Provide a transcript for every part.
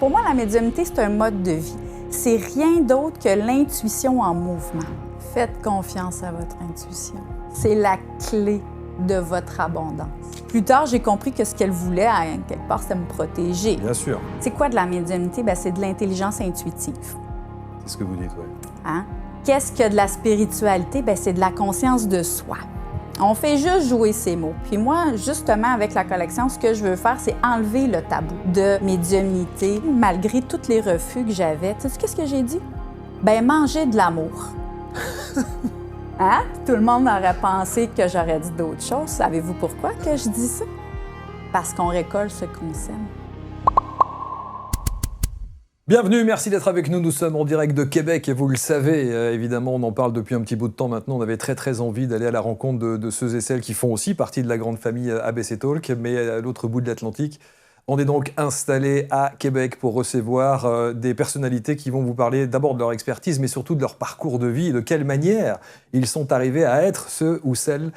Pour moi, la médiumnité, c'est un mode de vie. C'est rien d'autre que l'intuition en mouvement. Faites confiance à votre intuition. C'est la clé de votre abondance. Plus tard, j'ai compris que ce qu'elle voulait, à quelque part, c'était me protéger. Bien sûr. C'est quoi de la médiumnité? Bien, c'est de l'intelligence intuitive. C'est ce que vous dites, oui. Hein? Qu'est-ce que de la spiritualité? Bien, c'est de la conscience de soi. On fait juste jouer ces mots. Puis moi, justement, avec la collection, ce que je veux faire, c'est enlever le tabou de médiumnité, malgré tous les refus que j'avais. Tu sais qu'est-ce que j'ai dit? Bien, manger de l'amour. Hein? Tout le monde aurait pensé que j'aurais dit d'autres choses. Savez-vous pourquoi que je dis ça? Parce qu'on récolte ce qu'on sème. Bienvenue, merci d'être avec nous. Nous sommes en direct de Québec et vous le savez, évidemment, on en parle depuis un petit bout de temps maintenant. On avait très envie d'aller à la rencontre de ceux et celles qui font aussi partie de la grande famille ABC Talk, mais à l'autre bout de l'Atlantique. On est donc installé à Québec pour recevoir des personnalités qui vont vous parler d'abord de leur expertise, mais surtout de leur parcours de vie et de quelle manière ils sont arrivés à être ceux ou celles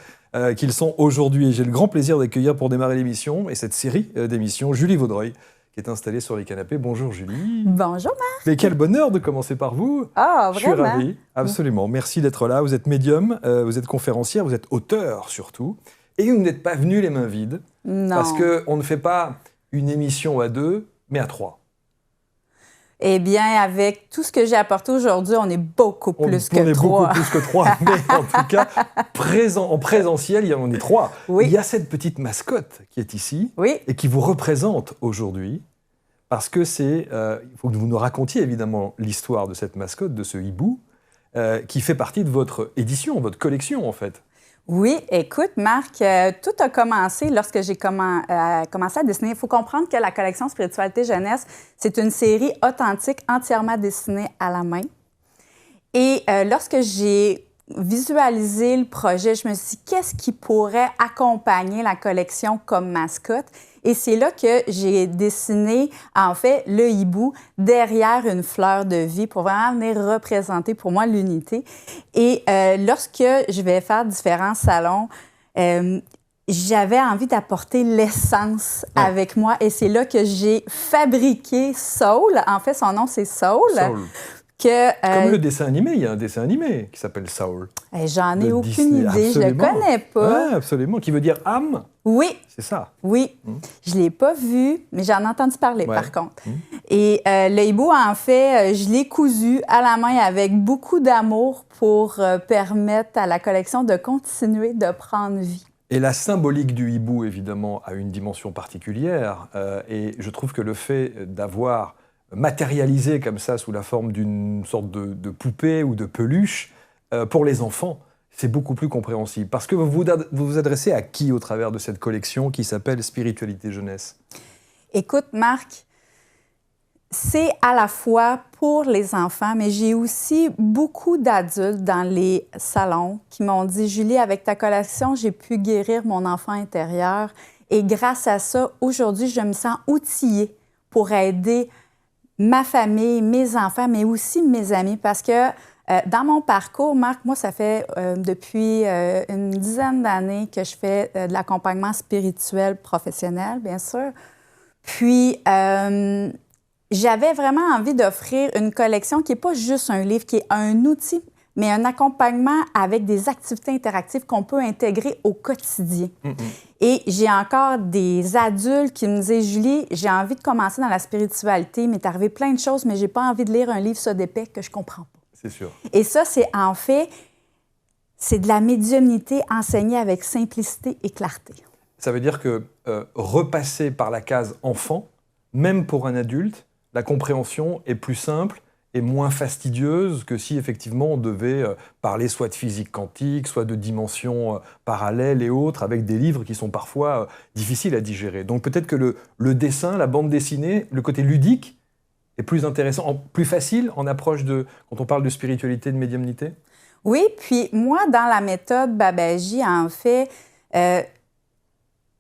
qu'ils sont aujourd'hui. Et j'ai le grand plaisir d'accueillir pour démarrer l'émission et cette série d'émissions Julie Vaudreuil, qui est installée sur les canapés. Bonjour Julie. Bonjour Marc. Mais quel bonheur de commencer par vous. Ah, vraiment? Je suis ravi, absolument. Merci d'être là. Vous êtes médium, vous êtes conférencière, vous êtes auteur surtout. Et vous n'êtes pas venu les mains vides. Non. Parce qu'on ne fait pas une émission à deux, mais à trois. Eh bien, avec tout ce que j'ai apporté aujourd'hui, on est beaucoup plus que trois. On est beaucoup plus que trois, mais en tout cas, en présentiel, on est trois. Oui. Il y a cette petite mascotte qui est ici et qui vous représente aujourd'hui, parce que il faut que vous nous racontiez évidemment l'histoire de cette mascotte, de ce hibou, qui fait partie de votre édition, votre collection en fait. Oui, écoute, Marc, tout a commencé lorsque j'ai commencé à dessiner. Il faut comprendre que la collection Spiritualité Jeunesse, c'est une série authentique entièrement dessinée à la main. Et lorsque j'ai visualisé le projet, je me suis dit, qu'est-ce qui pourrait accompagner la collection comme mascotte? Et c'est là que j'ai dessiné, en fait, le hibou derrière une fleur de vie pour vraiment venir représenter pour moi l'unité. Et lorsque je vais faire différents salons, j'avais envie d'apporter l'essence avec moi. Et c'est là que j'ai fabriqué Soul. En fait, son nom, c'est Soul. Comme le dessin animé, il y a un dessin animé qui s'appelle Soul. J'en ai aucune idée, je ne le connais pas. Oui, absolument, qui veut dire âme. Oui. C'est ça. Oui. Je ne l'ai pas vu, mais j'en ai entendu parler par contre. Et le hibou, en fait, je l'ai cousu à la main avec beaucoup d'amour pour permettre à la collection de continuer de prendre vie. Et la symbolique du hibou, évidemment, a une dimension particulière. Et je trouve que le fait d'avoir matérialisé comme ça sous la forme d'une sorte de poupée ou de peluche, pour les enfants, c'est beaucoup plus compréhensible. Parce que vous vous adressez à qui au travers de cette collection qui s'appelle Spiritualité Jeunesse? Écoute, Marc, c'est à la fois pour les enfants, mais j'ai aussi beaucoup d'adultes dans les salons qui m'ont dit « Julie, avec ta collection, j'ai pu guérir mon enfant intérieur. Et grâce à ça, aujourd'hui, je me sens outillée pour aider ma famille, mes enfants, mais aussi mes amis. » Parce que dans mon parcours, Marc, moi, ça fait depuis une dizaine d'années que je fais de l'accompagnement spirituel professionnel, bien sûr. Puis, j'avais vraiment envie d'offrir une collection qui n'est pas juste un livre, qui est un outil, mais un accompagnement avec des activités interactives qu'on peut intégrer au quotidien. Et j'ai encore des adultes qui me disent « Julie, j'ai envie de commencer dans la spiritualité, mais t'es arrivé plein de choses, mais j'ai pas envie de lire un livre ça d'épais que je comprends pas. » C'est sûr. Et ça, c'est en fait, c'est de la médiumnité enseignée avec simplicité et clarté. Ça veut dire que repasser par la case enfant, même pour un adulte, la compréhension est plus simple et moins fastidieuse que si effectivement on devait parler soit de physique quantique, soit de dimensions parallèles et autres, avec des livres qui sont parfois difficiles à digérer. Donc peut-être que le dessin, la bande dessinée, le côté ludique est plus intéressant, plus facile en approche quand on parle de spiritualité, de médiumnité? Oui, puis moi, dans la méthode Babaji, en fait, je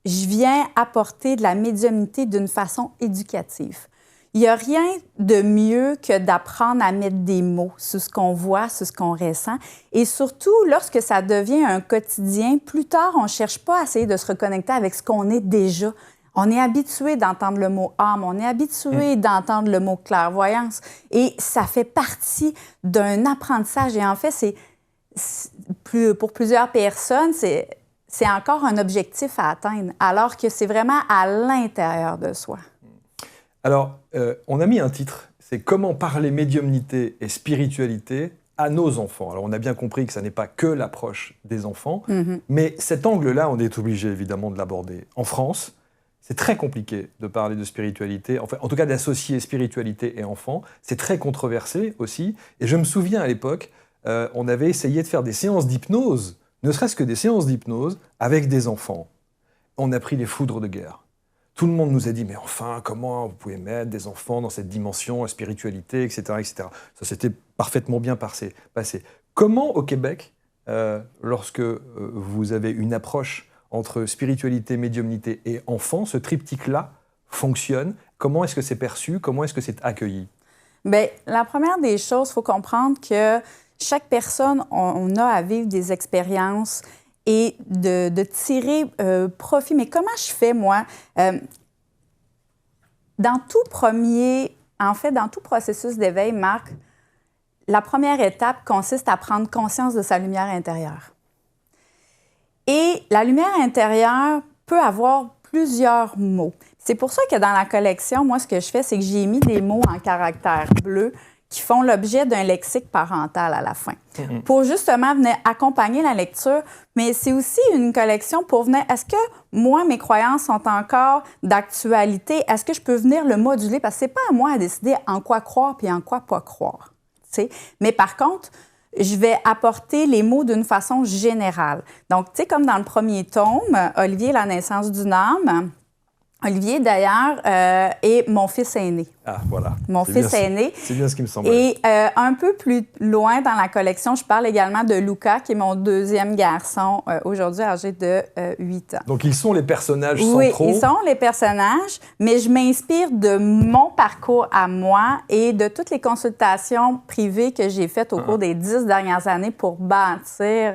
viens apporter de la médiumnité d'une façon éducative. Il n'y a rien de mieux que d'apprendre à mettre des mots sur ce qu'on voit, sur ce qu'on ressent. Et surtout, lorsque ça devient un quotidien, plus tard, on ne cherche pas à essayer de se reconnecter avec ce qu'on est déjà. On est habitué d'entendre le mot âme, on est habitué d'entendre le mot clairvoyance. Et ça fait partie d'un apprentissage. Et en fait, pour plusieurs personnes, c'est encore un objectif à atteindre, alors que c'est vraiment à l'intérieur de soi. Alors, on a mis un titre, c'est « Comment parler médiumnité et spiritualité à nos enfants ». Alors, on a bien compris que ça n'est pas que l'approche des enfants, mais cet angle-là, on est obligé évidemment de l'aborder. En France, c'est très compliqué de parler de spiritualité, enfin, en tout cas d'associer spiritualité et enfants. C'est très controversé aussi. Et je me souviens à l'époque, on avait essayé de faire des séances d'hypnose, ne serait-ce que des séances d'hypnose avec des enfants. On a pris les foudres de guerre. Tout le monde nous a dit « Mais enfin, comment vous pouvez mettre des enfants dans cette dimension, la spiritualité, etc. etc. » Ça s'était parfaitement bien passé. Comment, au Québec, lorsque vous avez une approche entre spiritualité, médiumnité et enfant, ce triptyque-là fonctionne? Comment est-ce que c'est perçu? Comment est-ce que c'est accueilli? Bien, la première des choses, il faut comprendre que chaque personne, on a à vivre des expériences et de tirer profit. Mais comment je fais, moi? Dans tout processus d'éveil, Marc, la première étape consiste à prendre conscience de sa lumière intérieure. Et la lumière intérieure peut avoir plusieurs mots. C'est pour ça que dans la collection, moi, ce que je fais, c'est que j'ai mis des mots en caractère bleu qui font l'objet d'un lexique parental à la fin, pour justement venir accompagner la lecture. Mais c'est aussi une collection pour venir, est-ce que moi, mes croyances sont encore d'actualité? Est-ce que je peux venir le moduler? Parce que c'est pas à moi à décider en quoi croire puis en quoi pas croire. T'sais? Mais par contre, je vais apporter les mots d'une façon générale. Donc, tu sais, comme dans le premier tome, Olivier, la naissance d'une âme. Olivier, d'ailleurs, est mon fils aîné. Ah, voilà. Mon fils aîné. C'est bien ce qui me semblait. Et un peu plus loin dans la collection, je parle également de Lucas, qui est mon deuxième garçon, aujourd'hui âgé de 8 ans. Donc, ils sont les personnages centraux. Oui, ils sont les personnages, mais je m'inspire de mon parcours à moi et de toutes les consultations privées que j'ai faites au cours des 10 dernières années pour bâtir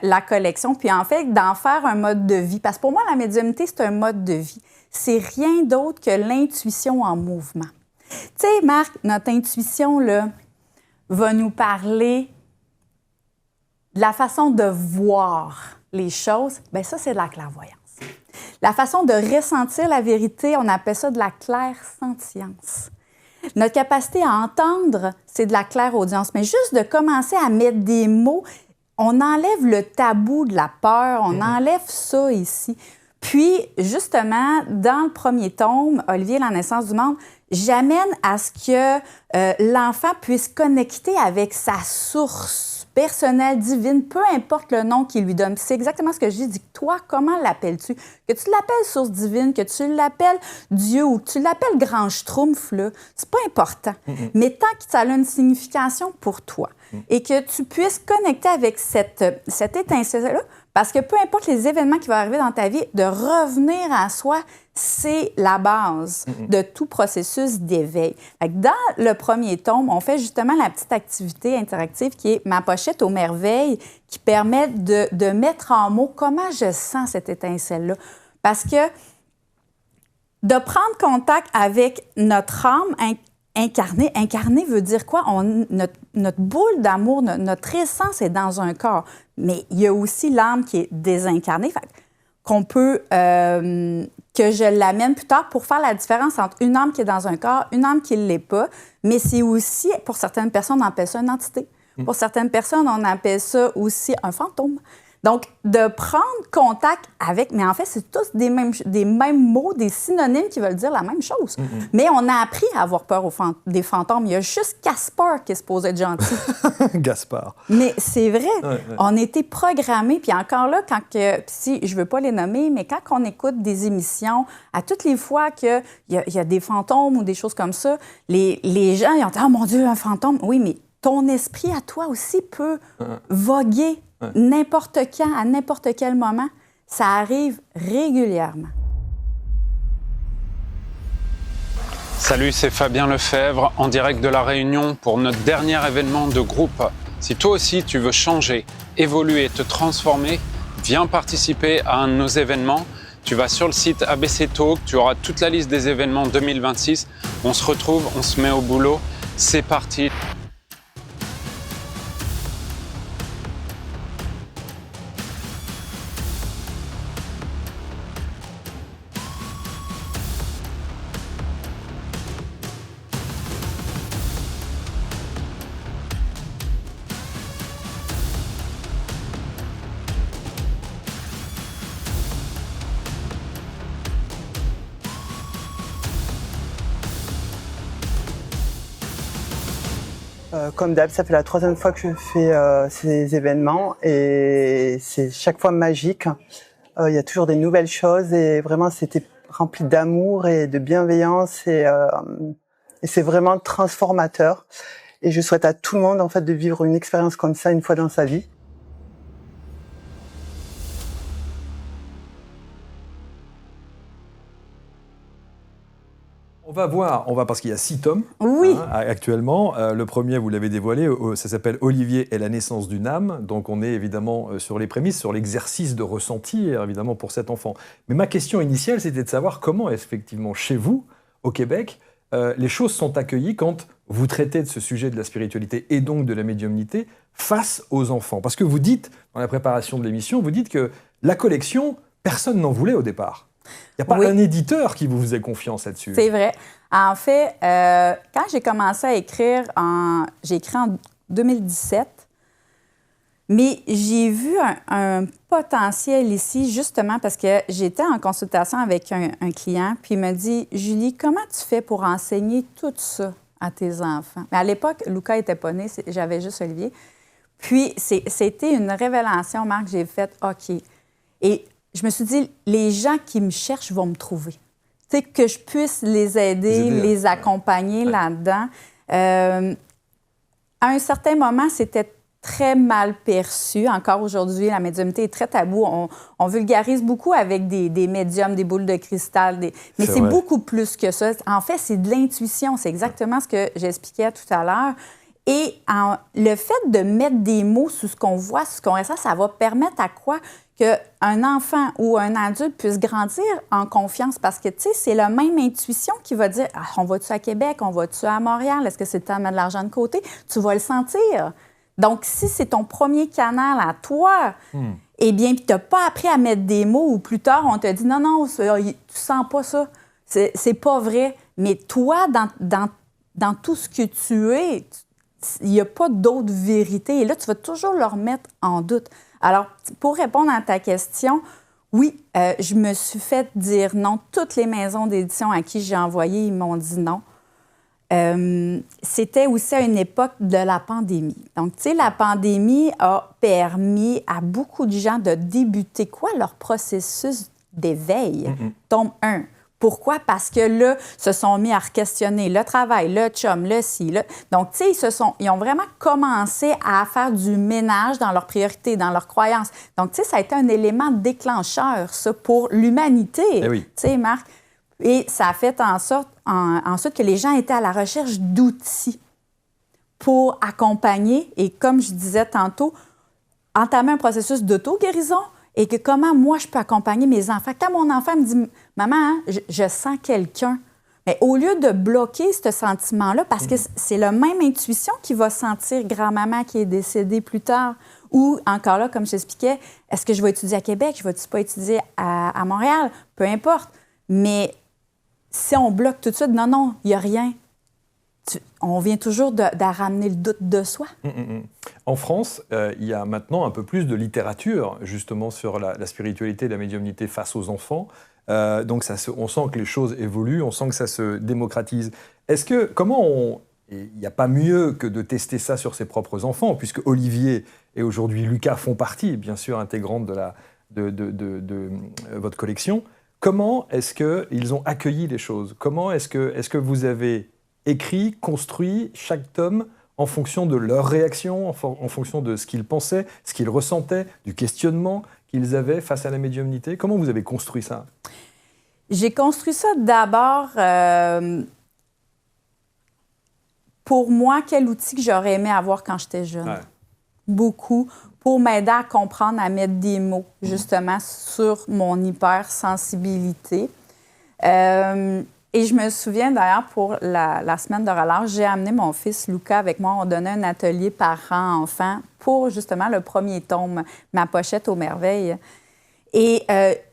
la collection, puis en fait, d'en faire un mode de vie. Parce que pour moi, la médiumnité, c'est un mode de vie. C'est rien d'autre que l'intuition en mouvement. Tu sais, Marc, notre intuition, là, va nous parler de la façon de voir les choses. Bien, ça, c'est de la clairvoyance. La façon de ressentir la vérité, on appelle ça de la clairsentience. Notre capacité à entendre, c'est de la clairaudience. Mais juste de commencer à mettre des mots, on enlève le tabou de la peur, on enlève ça ici. Puis, justement, dans le premier tome, Olivier, la naissance du monde, j'amène à ce que l'enfant puisse connecter avec sa source personnelle, divine, peu importe le nom qu'il lui donne. Puis c'est exactement ce que je dis. Toi, comment l'appelles-tu? Que tu l'appelles source divine, que tu l'appelles Dieu ou que tu l'appelles grand schtroumpf, là, c'est pas important. Mais tant que ça a une signification pour toi et que tu puisses connecter avec cette étincelle-là, parce que peu importe les événements qui vont arriver dans ta vie, de revenir à soi, c'est la base de tout processus d'éveil. Dans le premier tome, on fait justement la petite activité interactive qui est ma pochette aux merveilles, qui permet de mettre en mots comment je sens cette étincelle-là. Parce que de prendre contact avec notre âme incarnée, incarnée veut dire quoi? Notre boule d'amour, notre essence est dans un corps. Mais il y a aussi l'âme qui est désincarnée, qu'on peut, que je l'amène plus tard pour faire la différence entre une âme qui est dans un corps, une âme qui ne l'est pas. Mais c'est aussi, pour certaines personnes, on appelle ça une entité. Pour certaines personnes, on appelle ça aussi un fantôme. Donc, de prendre contact avec... Mais en fait, c'est tous des mêmes mots, des synonymes qui veulent dire la même chose. Mais on a appris à avoir peur des fantômes. Il y a juste Gaspard qui est supposé être gentil. Gaspard. Mais c'est vrai. Ouais. On était programmés. Puis encore là, si je ne veux pas les nommer, mais quand on écoute des émissions, à toutes les fois qu'il y a des fantômes ou des choses comme ça, les gens, ils ont dit « Oh mon Dieu, un fantôme! » Oui, mais ton esprit à toi aussi peut voguer n'importe quand, à n'importe quel moment. Ça arrive régulièrement. Salut, c'est Fabien Lefebvre, en direct de La Réunion pour notre dernier événement de groupe. Si toi aussi tu veux changer, évoluer, te transformer, viens participer à un de nos événements. Tu vas sur le site ABC Talk, tu auras toute la liste des événements 2026. On se retrouve, on se met au boulot. C'est parti. Comme d'hab, ça fait la 3e fois que je fais ces événements et c'est chaque fois magique. Il y a toujours des nouvelles choses et vraiment c'était rempli d'amour et de bienveillance et c'est vraiment transformateur. Et je souhaite à tout le monde en fait de vivre une expérience comme ça une fois dans sa vie. On va voir, parce qu'il y a 6 tomes Oui. Actuellement. Le premier, vous l'avez dévoilé, ça s'appelle Olivier et la naissance d'une âme. Donc on est évidemment sur les prémices, sur l'exercice de ressentir évidemment pour cet enfant. Mais ma question initiale, c'était de savoir comment effectivement chez vous, au Québec, les choses sont accueillies quand vous traitez de ce sujet de la spiritualité et donc de la médiumnité face aux enfants. Parce que vous dites, dans la préparation de l'émission, vous dites que la collection, personne n'en voulait au départ. Il n'y a pas un éditeur qui vous faisait confiance là-dessus. C'est vrai. En fait, quand j'ai commencé à écrire, j'ai écrit en 2017, mais j'ai vu un potentiel ici, justement parce que j'étais en consultation avec un client, puis il m'a dit « Julie, comment tu fais pour enseigner tout ça à tes enfants? » Mais à l'époque, Luca n'était pas né, j'avais juste Olivier. Puis, c'était une révélation, Marc, j'ai fait « OK. » Et je me suis dit, les gens qui me cherchent vont me trouver. Tu sais, que je puisse les aider, les accompagner là-dedans. À un certain moment, c'était très mal perçu. Encore aujourd'hui, la médiumnité est très tabou. On vulgarise beaucoup avec des médiums, des boules de cristal. Mais c'est beaucoup plus que ça. En fait, c'est de l'intuition. C'est exactement ce que j'expliquais tout à l'heure. Et le fait de mettre des mots sur ce qu'on voit, sur ce qu'on ressent, ça va permettre à quoi? Qu'un enfant ou un adulte puisse grandir en confiance parce que, tu sais, c'est la même intuition qui va dire « On va-tu à Québec? On va-tu à Montréal? Est-ce que c'est le temps de mettre de l'argent de côté? » Tu vas le sentir. Donc, si c'est ton premier canal à toi, eh bien, tu n'as pas appris à mettre des mots ou plus tard, on te dit « Non, non, tu sens pas ça. C'est pas vrai. » Mais toi, dans tout ce que tu es, il n'y a pas d'autre vérité. Et là, tu vas toujours le remettre en doute. Alors, pour répondre à ta question, oui, je me suis fait dire non. Toutes les maisons d'édition à qui j'ai envoyé, ils m'ont dit non. C'était aussi à une époque de la pandémie. Donc, tu sais, la pandémie a permis à beaucoup de gens de débuter leur processus d'éveil. Tome 1. Pourquoi? Parce que là, se sont mis à questionner le travail, le chum, le ci, le... Donc, tu sais, ils ont vraiment commencé à faire du ménage dans leurs priorités, dans leurs croyances. Donc, tu sais, ça a été un élément déclencheur, ça, pour l'humanité. Oui. Tu sais, Marc. Et ça a fait en sorte, ensuite, que les gens étaient à la recherche d'outils pour accompagner et, comme je disais tantôt, entamer un processus d'auto-guérison. Et que comment moi, je peux accompagner mes enfants. Quand mon enfant me dit « Maman, hein, je sens quelqu'un », mais au lieu de bloquer ce sentiment-là, parce que c'est la même intuition qui va sentir grand-maman qui est décédée plus tard. Ou encore là, comme je t'expliquais, est-ce que je vais étudier à Québec? Je ne vais pas étudier à Montréal? Peu importe. Mais si on bloque tout de suite, non, il n'y a rien. On vient toujours de ramener le doute de soi. En France, il y a maintenant un peu plus de littérature, justement, sur la spiritualité et la médiumnité face aux enfants. Donc, on sent que les choses évoluent, on sent que ça se démocratise. Il n'y a pas mieux que de tester ça sur ses propres enfants, puisque Olivier et aujourd'hui Lucas font partie, bien sûr, intégrante de votre collection. Comment est-ce qu'ils ont accueilli les choses? Comment est-ce que vous avez écrit, construit chaque tome en fonction de leur réaction, en fonction de ce qu'ils pensaient, ce qu'ils ressentaient, du questionnement qu'ils avaient face à la médiumnité? Comment vous avez construit ça? J'ai construit ça d'abord, pour moi, quel outil que j'aurais aimé avoir quand j'étais jeune. beaucoup pour m'aider à comprendre, à mettre des mots, justement, sur mon hypersensibilité. Et je me souviens, d'ailleurs, pour la semaine de relâche, j'ai amené mon fils Lucas avec moi. On donnait un atelier parents-enfants pour, justement, le premier tome, Ma pochette aux merveilles. Et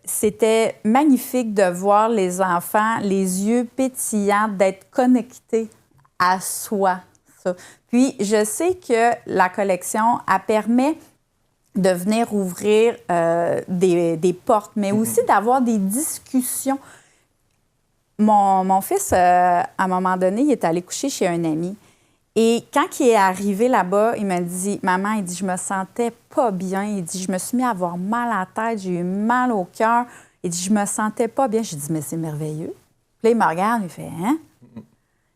c'était magnifique de voir les enfants, les yeux pétillants, d'être connectés à soi. Ça. Puis, je sais que la collection, elle permet de venir ouvrir des portes, mais aussi d'avoir des discussions. Mon fils, à un moment donné, il est allé coucher chez un ami. Et quand il est arrivé là-bas, il m'a dit, « Maman, il dit, je me sentais pas bien. Il dit, je me suis mis à avoir mal à la tête, j'ai eu mal au cœur. Il dit, je me sentais pas bien. » J'ai dit, « Mais c'est merveilleux. » Puis là, il me regarde, il fait, « Hein? »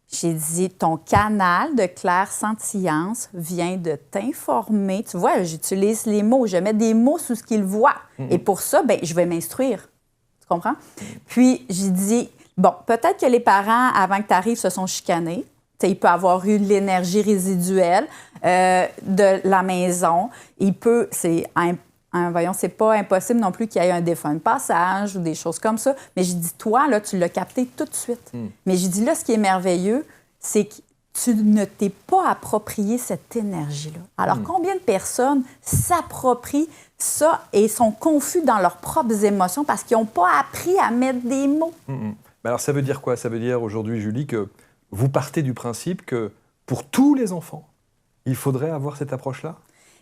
J'ai dit, ton canal de clair-sentience vient de t'informer. Tu vois, j'utilise les mots, je mets des mots sous ce qu'il voit. Et pour ça, bien, je vais m'instruire. Tu comprends? Puis, j'ai dit, bon, peut-être que les parents, avant que tu arrives, se sont chicanés. T'sais, il peut avoir eu de l'énergie résiduelle de la maison. Il peut, voyons, c'est pas impossible non plus qu'il y ait un défunt de passage ou des choses comme ça. Mais j'ai dit, toi, là, tu l'as capté tout de suite. Mais j'ai dit, là, ce qui est merveilleux, c'est que tu ne t'es pas approprié cette énergie-là. Alors, combien de personnes s'approprient ça et sont confus dans leurs propres émotions parce qu'ils n'ont pas appris à mettre des mots? Alors, ça veut dire quoi? Ça veut dire aujourd'hui, Julie, que vous partez du principe que pour tous les enfants, il faudrait avoir cette approche-là?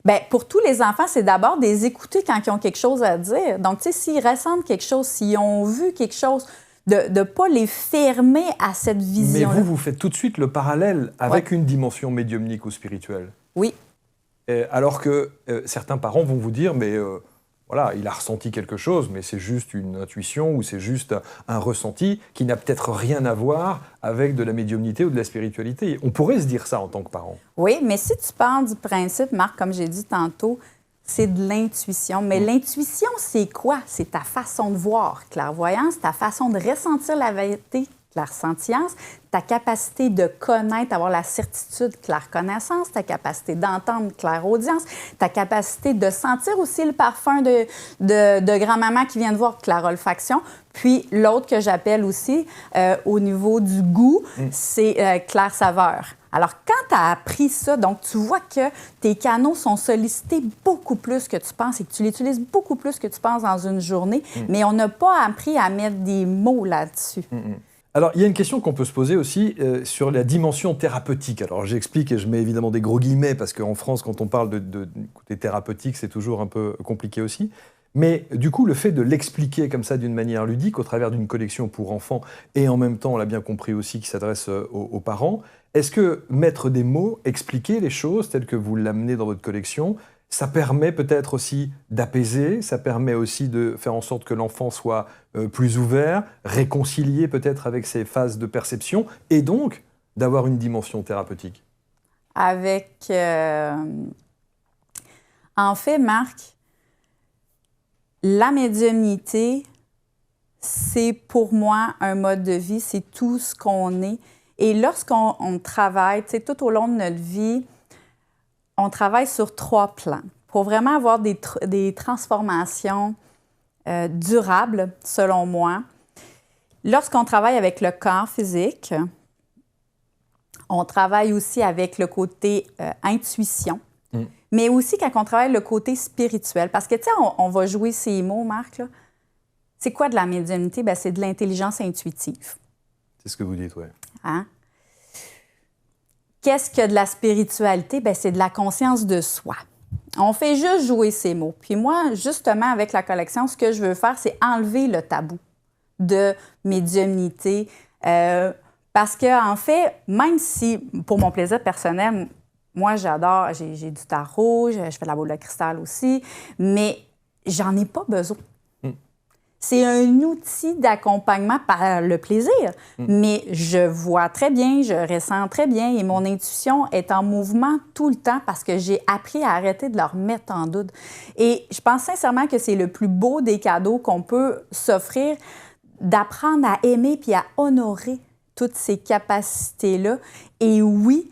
Bien, pour tous les enfants, c'est d'abord de les écouter quand ils ont quelque chose à dire. Donc, tu sais, s'ils ressentent quelque chose, s'ils ont vu quelque chose, de ne pas les fermer à cette vision. Mais vous faites tout de suite le parallèle avec une dimension médiumnique ou spirituelle. Oui. Alors que certains parents vont vous dire, mais voilà, il a ressenti quelque chose, mais c'est juste une intuition ou c'est juste un ressenti qui n'a peut-être rien à voir avec de la médiumnité ou de la spiritualité. On pourrait se dire ça en tant que parent. Oui, mais si tu parles du principe, Marc, comme j'ai dit tantôt, c'est de l'intuition. Mais l'intuition, c'est quoi? C'est ta façon de voir, clairvoyance, ta façon de ressentir la vérité, clairsentience, ta capacité de connaître, avoir la certitude, clairconnaissance, ta capacité d'entendre, clairaudience, ta capacité de sentir aussi le parfum de grand-maman qui vient de voir, clairolfaction. Puis l'autre que j'appelle aussi, au niveau du goût, c'est clair-saveur. Alors, quand tu as appris ça, donc tu vois que tes canaux sont sollicités beaucoup plus que tu penses et que tu l'utilises beaucoup plus que tu penses dans une journée, mais on n'a pas appris à mettre des mots là-dessus. Alors, il y a une question qu'on peut se poser aussi sur la dimension thérapeutique. Alors, j'explique et je mets évidemment des gros guillemets parce qu'en France, quand on parle de côté thérapeutique, c'est toujours un peu compliqué aussi. Mais du coup, le fait de l'expliquer comme ça d'une manière ludique au travers d'une collection pour enfants et en même temps, on l'a bien compris aussi, qui s'adresse aux parents, est-ce que mettre des mots, expliquer les choses telles que vous l'amenez dans votre collection, ça permet peut-être aussi d'apaiser, ça permet aussi de faire en sorte que l'enfant soit plus ouvert, réconcilié peut-être avec ses phases de perception, et donc d'avoir une dimension thérapeutique? En fait, Marc, la médiumnité, c'est pour moi un mode de vie, c'est tout ce qu'on est. Et lorsqu'on travaille, tu sais, tout au long de notre vie, on travaille sur 3 plans pour vraiment avoir des transformations durables, selon moi. Lorsqu'on travaille avec le corps physique, on travaille aussi avec le côté intuition, mais aussi quand on travaille le côté spirituel. Parce que, tu sais, on va jouer ces mots, Marc, là. C'est quoi de la médiumnité? Bien, c'est de l'intelligence intuitive. C'est ce que vous dites, oui. Hein? Qu'est-ce que de la spiritualité? Bien, c'est de la conscience de soi. On fait juste jouer ces mots. Puis moi, justement, avec la collection, ce que je veux faire, c'est enlever le tabou de médiumnité. Parce qu'en fait, même si, pour mon plaisir personnel, moi, j'adore, j'ai du tarot, je fais de la boule de cristal aussi, mais j'en ai pas besoin. C'est un outil d'accompagnement par le plaisir, mais je vois très bien, je ressens très bien et mon intuition est en mouvement tout le temps parce que j'ai appris à arrêter de leur mettre en doute. Et je pense sincèrement que c'est le plus beau des cadeaux qu'on peut s'offrir, d'apprendre à aimer puis à honorer toutes ces capacités-là. Et oui,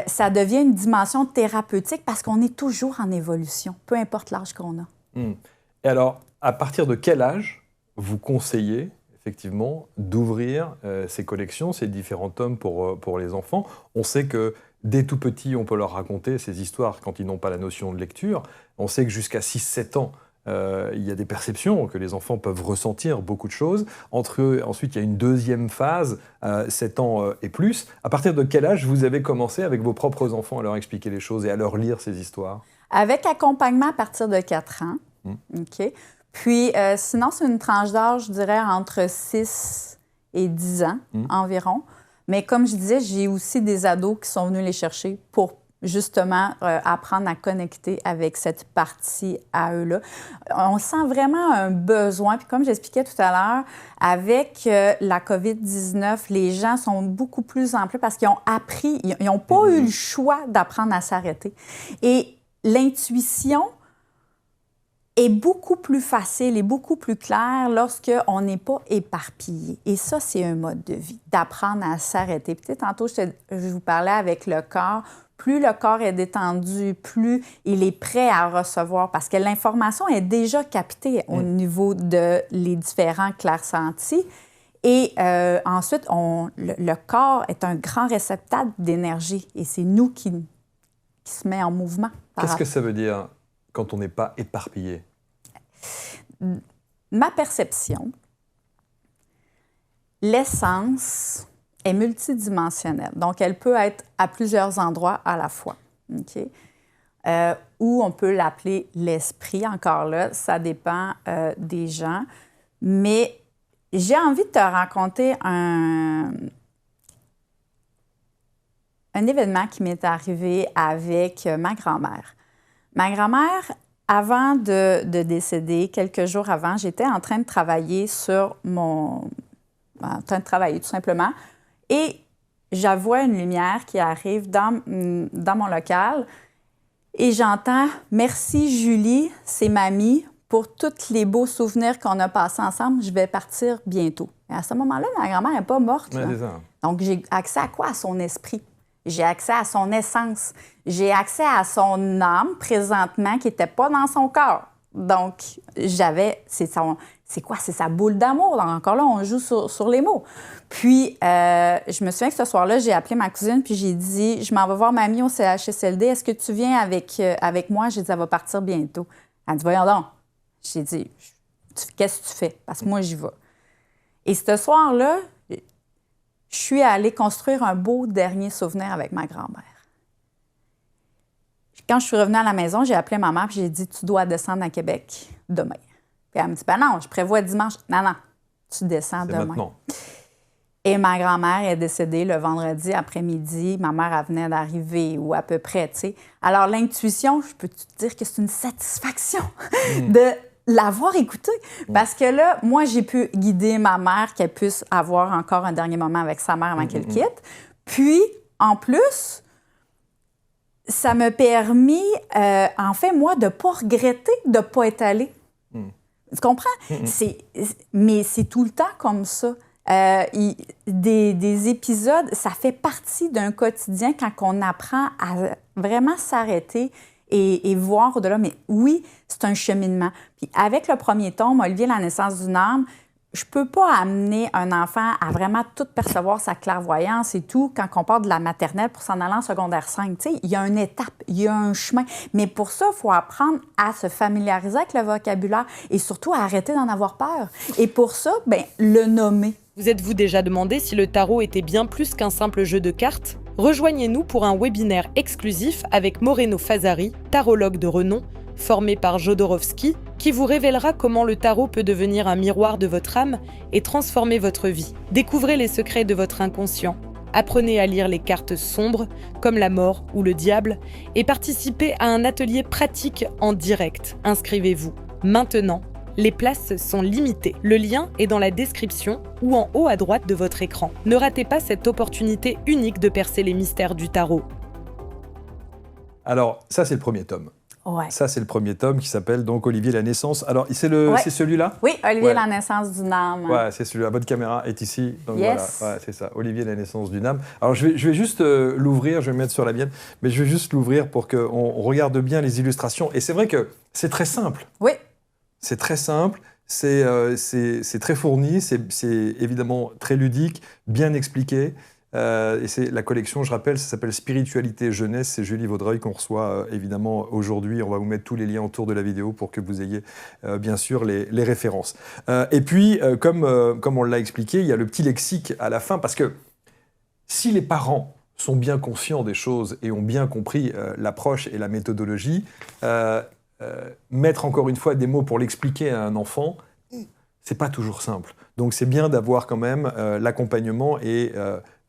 ça devient une dimension thérapeutique parce qu'on est toujours en évolution, peu importe l'âge qu'on a. Et alors, à partir de quel âge vous conseillez effectivement d'ouvrir ces collections, ces différents tomes pour les enfants? On sait que dès tout petit, on peut leur raconter ces histoires quand ils n'ont pas la notion de lecture. On sait que jusqu'à 6-7 ans, il y a des perceptions, que les enfants peuvent ressentir beaucoup de choses. Ensuite, il y a une deuxième phase, 7 ans et plus. À partir de quel âge vous avez commencé avec vos propres enfants à leur expliquer les choses et à leur lire ces histoires? Avec accompagnement à partir de 4 ans. OK. Puis, sinon, c'est une tranche d'âge, je dirais, entre 6 et 10 ans environ. Mais comme je disais, j'ai aussi des ados qui sont venus les chercher pour justement apprendre à connecter avec cette partie à eux-là. On sent vraiment un besoin. Puis comme j'expliquais tout à l'heure, avec la COVID-19, les gens sont beaucoup plus amples parce qu'ils ont appris, ils n'ont pas eu le choix d'apprendre à s'arrêter. Et l'intuition est beaucoup plus facile et beaucoup plus claire lorsqu'on n'est pas éparpillé. Et ça, c'est un mode de vie, d'apprendre à s'arrêter. Peut-être tantôt, je vous parlais avec le corps. Plus le corps est détendu, plus il est prêt à recevoir, parce que l'information est déjà captée au niveau de les différents clairsentis. Et ensuite, le corps est un grand réceptacle d'énergie. Et c'est nous qui se met en mouvement. Qu'est-ce que ça veut dire quand on n'est pas éparpillé? Ma perception, l'essence est multidimensionnelle. Donc, elle peut être à plusieurs endroits à la fois. Okay? Ou on peut l'appeler l'esprit. Encore là, ça dépend des gens. Mais j'ai envie de te raconter un événement qui m'est arrivé avec ma grand-mère. Ma grand-mère, avant de décéder, quelques jours avant, j'étais en train de travailler tout simplement. Et je vois une lumière qui arrive dans mon local et j'entends « Merci Julie, c'est mamie, pour tous les beaux souvenirs qu'on a passés ensemble. Je vais partir bientôt. » Et à ce moment-là, ma grand-mère n'est pas morte. Ouais, donc, j'ai accès à quoi? À son esprit. J'ai accès à son essence. J'ai accès à son âme présentement qui n'était pas dans son corps. Donc, c'est quoi? C'est sa boule d'amour. Donc, encore là, on joue sur les mots. Puis, je me souviens que ce soir-là, j'ai appelé ma cousine puis j'ai dit, je m'en vais voir mamie au CHSLD. Est-ce que tu viens avec moi? J'ai dit, elle va partir bientôt. Elle dit, voyons donc. J'ai dit, qu'est-ce que tu fais? Parce que moi, j'y vais. Et ce soir-là, je suis allée construire un beau dernier souvenir avec ma grand-mère. Quand je suis revenue à la maison, j'ai appelé ma mère et j'ai dit, tu dois descendre à Québec demain. Puis elle me dit, ben non, je prévois dimanche. Non, tu descends demain. Maintenant. Et ma grand-mère est décédée le vendredi après-midi. Ma mère, elle venait d'arriver, ou à peu près, tu sais. Alors, l'intuition, je peux te dire que c'est une satisfaction de l'avoir écoutée. Parce que là, moi, j'ai pu guider ma mère qu'elle puisse avoir encore un dernier moment avec sa mère avant qu'elle quitte. Puis, en plus, ça m'a permis, en fait, moi, de ne pas regretter de ne pas être allée. Tu comprends? Mais c'est tout le temps comme ça. Des épisodes, ça fait partie d'un quotidien quand on apprend à vraiment s'arrêter et voir au-delà. Mais oui, c'est un cheminement. Puis avec le premier tome, Olivier, la naissance d'une âme, je peux pas amener un enfant à vraiment tout percevoir sa clairvoyance et tout quand on part de la maternelle pour s'en aller en secondaire 5. Tu sais, il y a une étape, il y a un chemin. Mais pour ça, il faut apprendre à se familiariser avec le vocabulaire et surtout à arrêter d'en avoir peur. Et pour ça, bien, le nommer. Vous êtes-vous déjà demandé si le tarot était bien plus qu'un simple jeu de cartes? Rejoignez-nous pour un webinaire exclusif avec Moreno Fasari, tarologue de renom, formé par Jodorowsky, qui vous révélera comment le tarot peut devenir un miroir de votre âme et transformer votre vie. Découvrez les secrets de votre inconscient. Apprenez à lire les cartes sombres, comme la mort ou le diable, et participez à un atelier pratique en direct. Inscrivez-vous maintenant. Les places sont limitées. Le lien est dans la description ou en haut à droite de votre écran. Ne ratez pas cette opportunité unique de percer les mystères du tarot. Alors, ça, c'est le premier tome. Ouais. Ça, c'est le premier tome qui s'appelle donc Olivier la naissance. Alors, c'est celui-là? Oui, Olivier Ouais. la naissance d'une âme. Ouais, c'est celui-là. Votre caméra est ici. Donc Yes. voilà, ouais, c'est ça. Olivier la naissance d'une âme. Alors, je vais juste l'ouvrir. Je vais me mettre sur la mienne. Mais je vais juste l'ouvrir pour qu'on regarde bien les illustrations. Et c'est vrai que c'est très simple. Oui. C'est très simple. C'est très fourni. C'est évidemment très ludique, bien expliqué. Et c'est la collection, je rappelle, ça s'appelle Spiritualité Jeunesse. C'est Julie Vaudreuil qu'on reçoit évidemment aujourd'hui. On va vous mettre tous les liens autour de la vidéo pour que vous ayez bien sûr les références. Et puis, comme on l'a expliqué, il y a le petit lexique à la fin, parce que si les parents sont bien conscients des choses et ont bien compris l'approche et la méthodologie, mettre encore une fois des mots pour l'expliquer à un enfant, c'est pas toujours simple. Donc c'est bien d'avoir quand même l'accompagnement et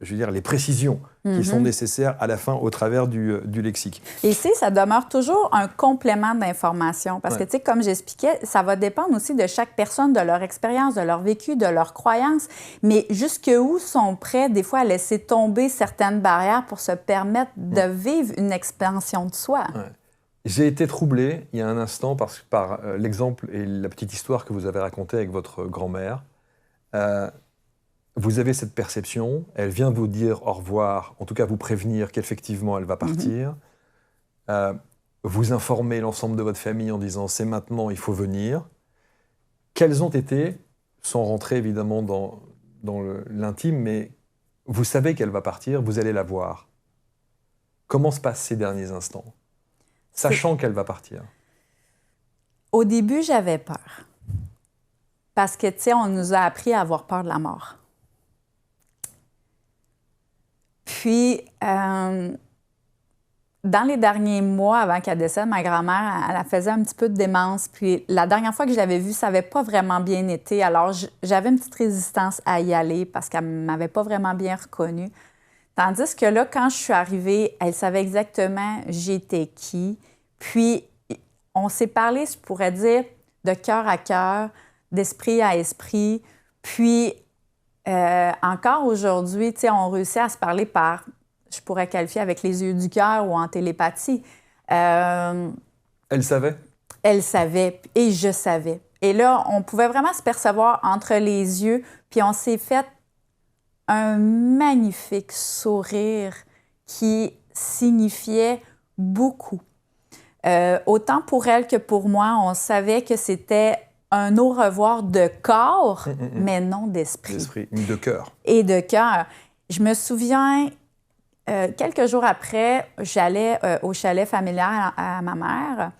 je veux dire, les précisions qui sont nécessaires à la fin au travers du lexique. Et ça demeure toujours un complément d'information. Parce que, tu sais, comme j'expliquais, ça va dépendre aussi de chaque personne, de leur expérience, de leur vécu, de leurs croyances. Mais jusqu'où sont prêts, des fois, à laisser tomber certaines barrières pour se permettre de vivre une expansion de soi? Ouais. J'ai été troublé, il y a un instant, par l'exemple et la petite histoire que vous avez racontée avec votre grand-mère. Vous avez cette perception, elle vient vous dire au revoir, en tout cas vous prévenir qu'effectivement elle va partir. Vous informez l'ensemble de votre famille en disant c'est maintenant, il faut venir. Quels ont été, sans rentrer évidemment dans l'intime, mais vous savez qu'elle va partir, vous allez la voir. Comment se passent ces derniers instants, sachant qu'elle va partir? Au début, j'avais peur. Parce que, tu sais, on nous a appris à avoir peur de la mort. Puis, dans les derniers mois, avant qu'elle décède, ma grand-mère, elle faisait un petit peu de démence. Puis, la dernière fois que je l'avais vue, ça n'avait pas vraiment bien été. Alors, j'avais une petite résistance à y aller parce qu'elle ne m'avait pas vraiment bien reconnue. Tandis que là, quand je suis arrivée, elle savait exactement j'étais qui. Puis, on s'est parlé, je pourrais dire, de cœur à cœur, d'esprit à esprit. Puis, encore aujourd'hui, tu sais, on réussit à se parler par, je pourrais qualifier avec les yeux du cœur ou en télépathie. Elle savait? Elle savait et je savais. Et là, on pouvait vraiment se percevoir entre les yeux. Puis, on s'est fait un magnifique sourire qui signifiait beaucoup. Autant pour elle que pour moi, on savait que c'était un au revoir de corps, mais non d'esprit. D'esprit, de cœur. Et de cœur. Je me souviens, quelques jours après, j'allais au chalet familial à ma mère,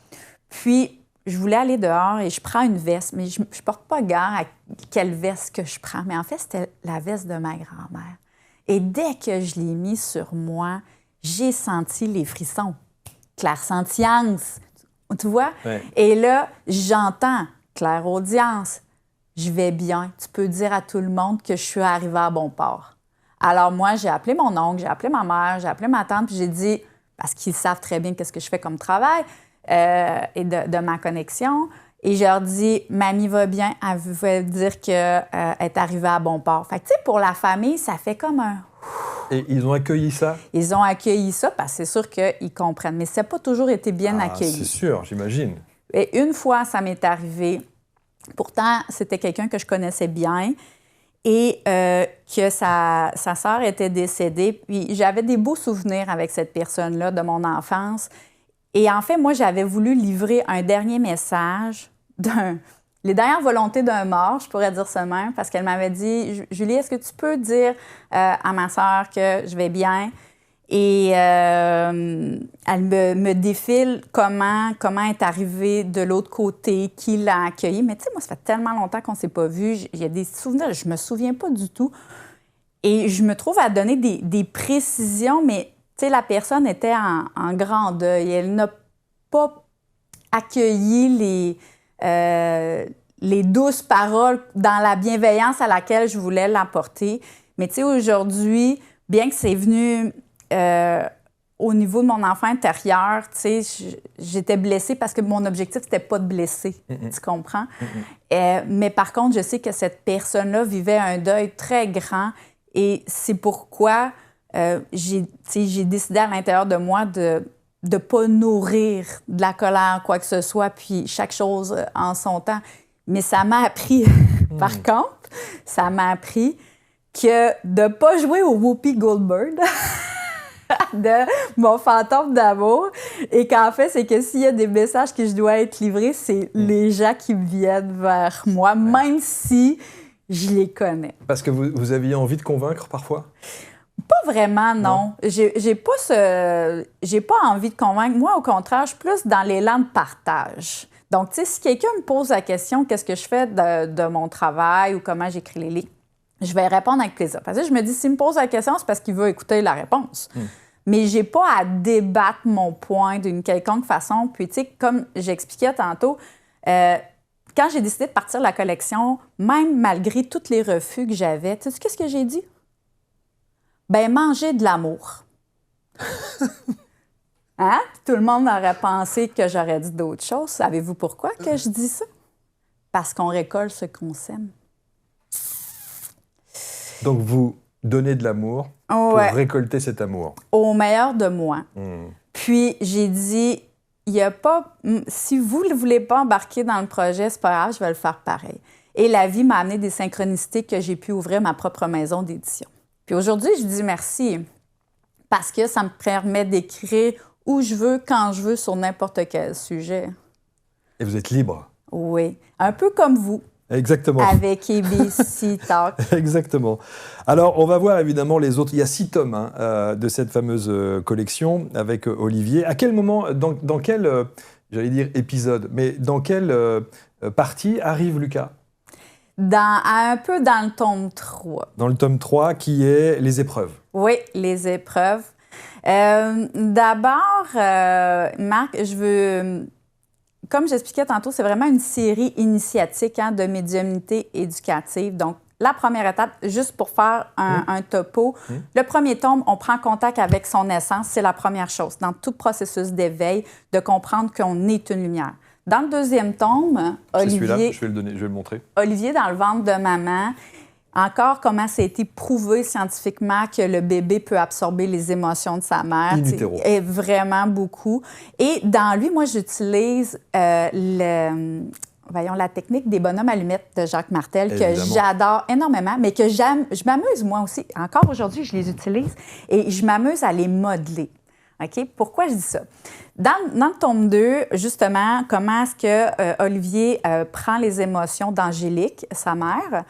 puis je voulais aller dehors et je prends une veste, mais je ne porte pas garde à quelle veste que je prends, mais en fait, c'était la veste de ma grand-mère. Et dès que je l'ai mise sur moi, j'ai senti les frissons. Clairsentience, tu vois? Ouais. Et là, j'entends clairaudience. Je vais bien. Tu peux dire à tout le monde que je suis arrivée à bon port. Alors moi, j'ai appelé mon oncle, j'ai appelé ma mère, j'ai appelé ma tante, puis j'ai dit, parce qu'ils savent très bien qu'est-ce que je fais comme travail et de ma connexion, et je leur dis, mamie va bien, elle veut dire qu'elle est arrivée à bon port. Fait que, tu sais, pour la famille, ça fait comme un... Et ils ont accueilli ça? Ils ont accueilli ça parce que c'est sûr qu'ils comprennent. Mais ça n'a pas toujours été bien accueilli. C'est sûr, j'imagine. Et une fois, ça m'est arrivé. Pourtant, c'était quelqu'un que je connaissais bien et que sa sœur était décédée. Puis j'avais des beaux souvenirs avec cette personne-là de mon enfance. Et en fait, moi, j'avais voulu livrer un dernier message les dernières volontés d'un mort, je pourrais dire ça même, parce qu'elle m'avait dit, Julie, est-ce que tu peux dire à ma sœur que je vais bien? Et elle me défile comment est arrivée de l'autre côté, qui l'a accueillie. Mais tu sais, moi, ça fait tellement longtemps qu'on ne s'est pas vus. Il y a des souvenirs, je ne me souviens pas du tout. Et je me trouve à donner des précisions, mais tu sais, la personne était en grand deuil. Elle n'a pas accueilli les douces paroles dans la bienveillance à laquelle je voulais l'apporter. Mais tu sais, aujourd'hui, bien que c'est venu au niveau de mon enfant intérieur, tu sais, j'étais blessée parce que mon objectif, c'était pas de blesser, tu comprends? Mais par contre, je sais que cette personne-là vivait un deuil très grand et c'est pourquoi j'ai décidé à l'intérieur de moi de de pas nourrir de la colère, quoi que ce soit, puis chaque chose en son temps. Mais ça m'a appris, par contre, ça m'a appris que de pas jouer au Whoopi Goldberg de mon fantôme d'amour, et qu'en fait, c'est que s'il y a des messages que je dois être livrés, c'est les gens qui viennent vers moi, même si je les connais. Parce que vous aviez envie de convaincre parfois? Pas vraiment, non. J'ai pas envie de convaincre. Moi, au contraire, je suis plus dans l'élan de partage. Donc, tu sais, si quelqu'un me pose la question, qu'est-ce que je fais de mon travail ou comment j'écris les livres, je vais répondre avec plaisir. Parce que je me dis, s'il me pose la question, c'est parce qu'il veut écouter la réponse. Mais j'ai pas à débattre mon point d'une quelconque façon. Puis, tu sais, comme j'expliquais tantôt, quand j'ai décidé de partir la collection, même malgré tous les refus que j'avais, tu sais, qu'est-ce que j'ai dit? Ben, manger de l'amour. Hein? Tout le monde aurait pensé que j'aurais dit d'autres choses. Savez-vous pourquoi que je dis ça? Parce qu'on récolte ce qu'on sème. Donc, vous donnez de l'amour pour récolter cet amour. Au meilleur de moi. Puis, j'ai dit, il y a pas... Si vous ne voulez pas embarquer dans le projet, c'est pas grave, je vais le faire pareil. Et la vie m'a amené des synchronicités que j'ai pu ouvrir ma propre maison d'édition. Puis aujourd'hui, je dis merci parce que ça me permet d'écrire où je veux, quand je veux, sur n'importe quel sujet. Et vous êtes libre. Oui, un peu comme vous. Exactement. Avec ABC Talk. Exactement. Alors, on va voir évidemment les autres. Il y a 6 tomes de cette fameuse collection avec Olivier. À quel moment, dans quel, j'allais dire épisode, mais dans quelle partie arrive Lucas ? Un peu dans le tome 3. Dans le tome 3, qui est les épreuves. Oui, les épreuves. D'abord, Marc, je veux... Comme j'expliquais tantôt, c'est vraiment une série initiatique de médiumnité éducative. Donc, la première étape, juste pour faire un topo, le premier tome, on prend contact avec son essence. C'est la première chose, dans tout processus d'éveil, de comprendre qu'on est une lumière. Dans le deuxième tome, Olivier... Je vais le montrer. Olivier, dans le ventre de maman, encore comment ça a été prouvé scientifiquement que le bébé peut absorber les émotions de sa mère. In utero. Et vraiment beaucoup. Et dans lui, moi, j'utilise la technique des bonhommes allumettes de Jacques Martel, que j'adore énormément, mais que je m'amuse moi aussi. Encore aujourd'hui, je les utilise et je m'amuse à les modeler. OK? Pourquoi je dis ça? Dans le tome 2, justement, comment est-ce que Olivier prend les émotions d'Angélique, sa mère.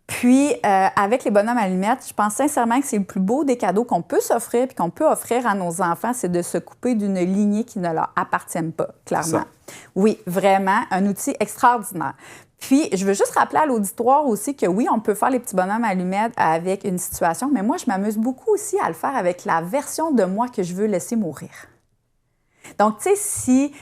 Puis, avec les bonhommes allumettes, je pense sincèrement que c'est le plus beau des cadeaux qu'on peut s'offrir puis qu'on peut offrir à nos enfants, c'est de se couper d'une lignée qui ne leur appartient pas, clairement. Ça. Oui, vraiment, un outil extraordinaire. Puis, je veux juste rappeler à l'auditoire aussi que oui, on peut faire les petits bonhommes allumettes avec une situation, mais moi, je m'amuse beaucoup aussi à le faire avec la version de moi que je veux laisser mourir. Donc, tu sais, si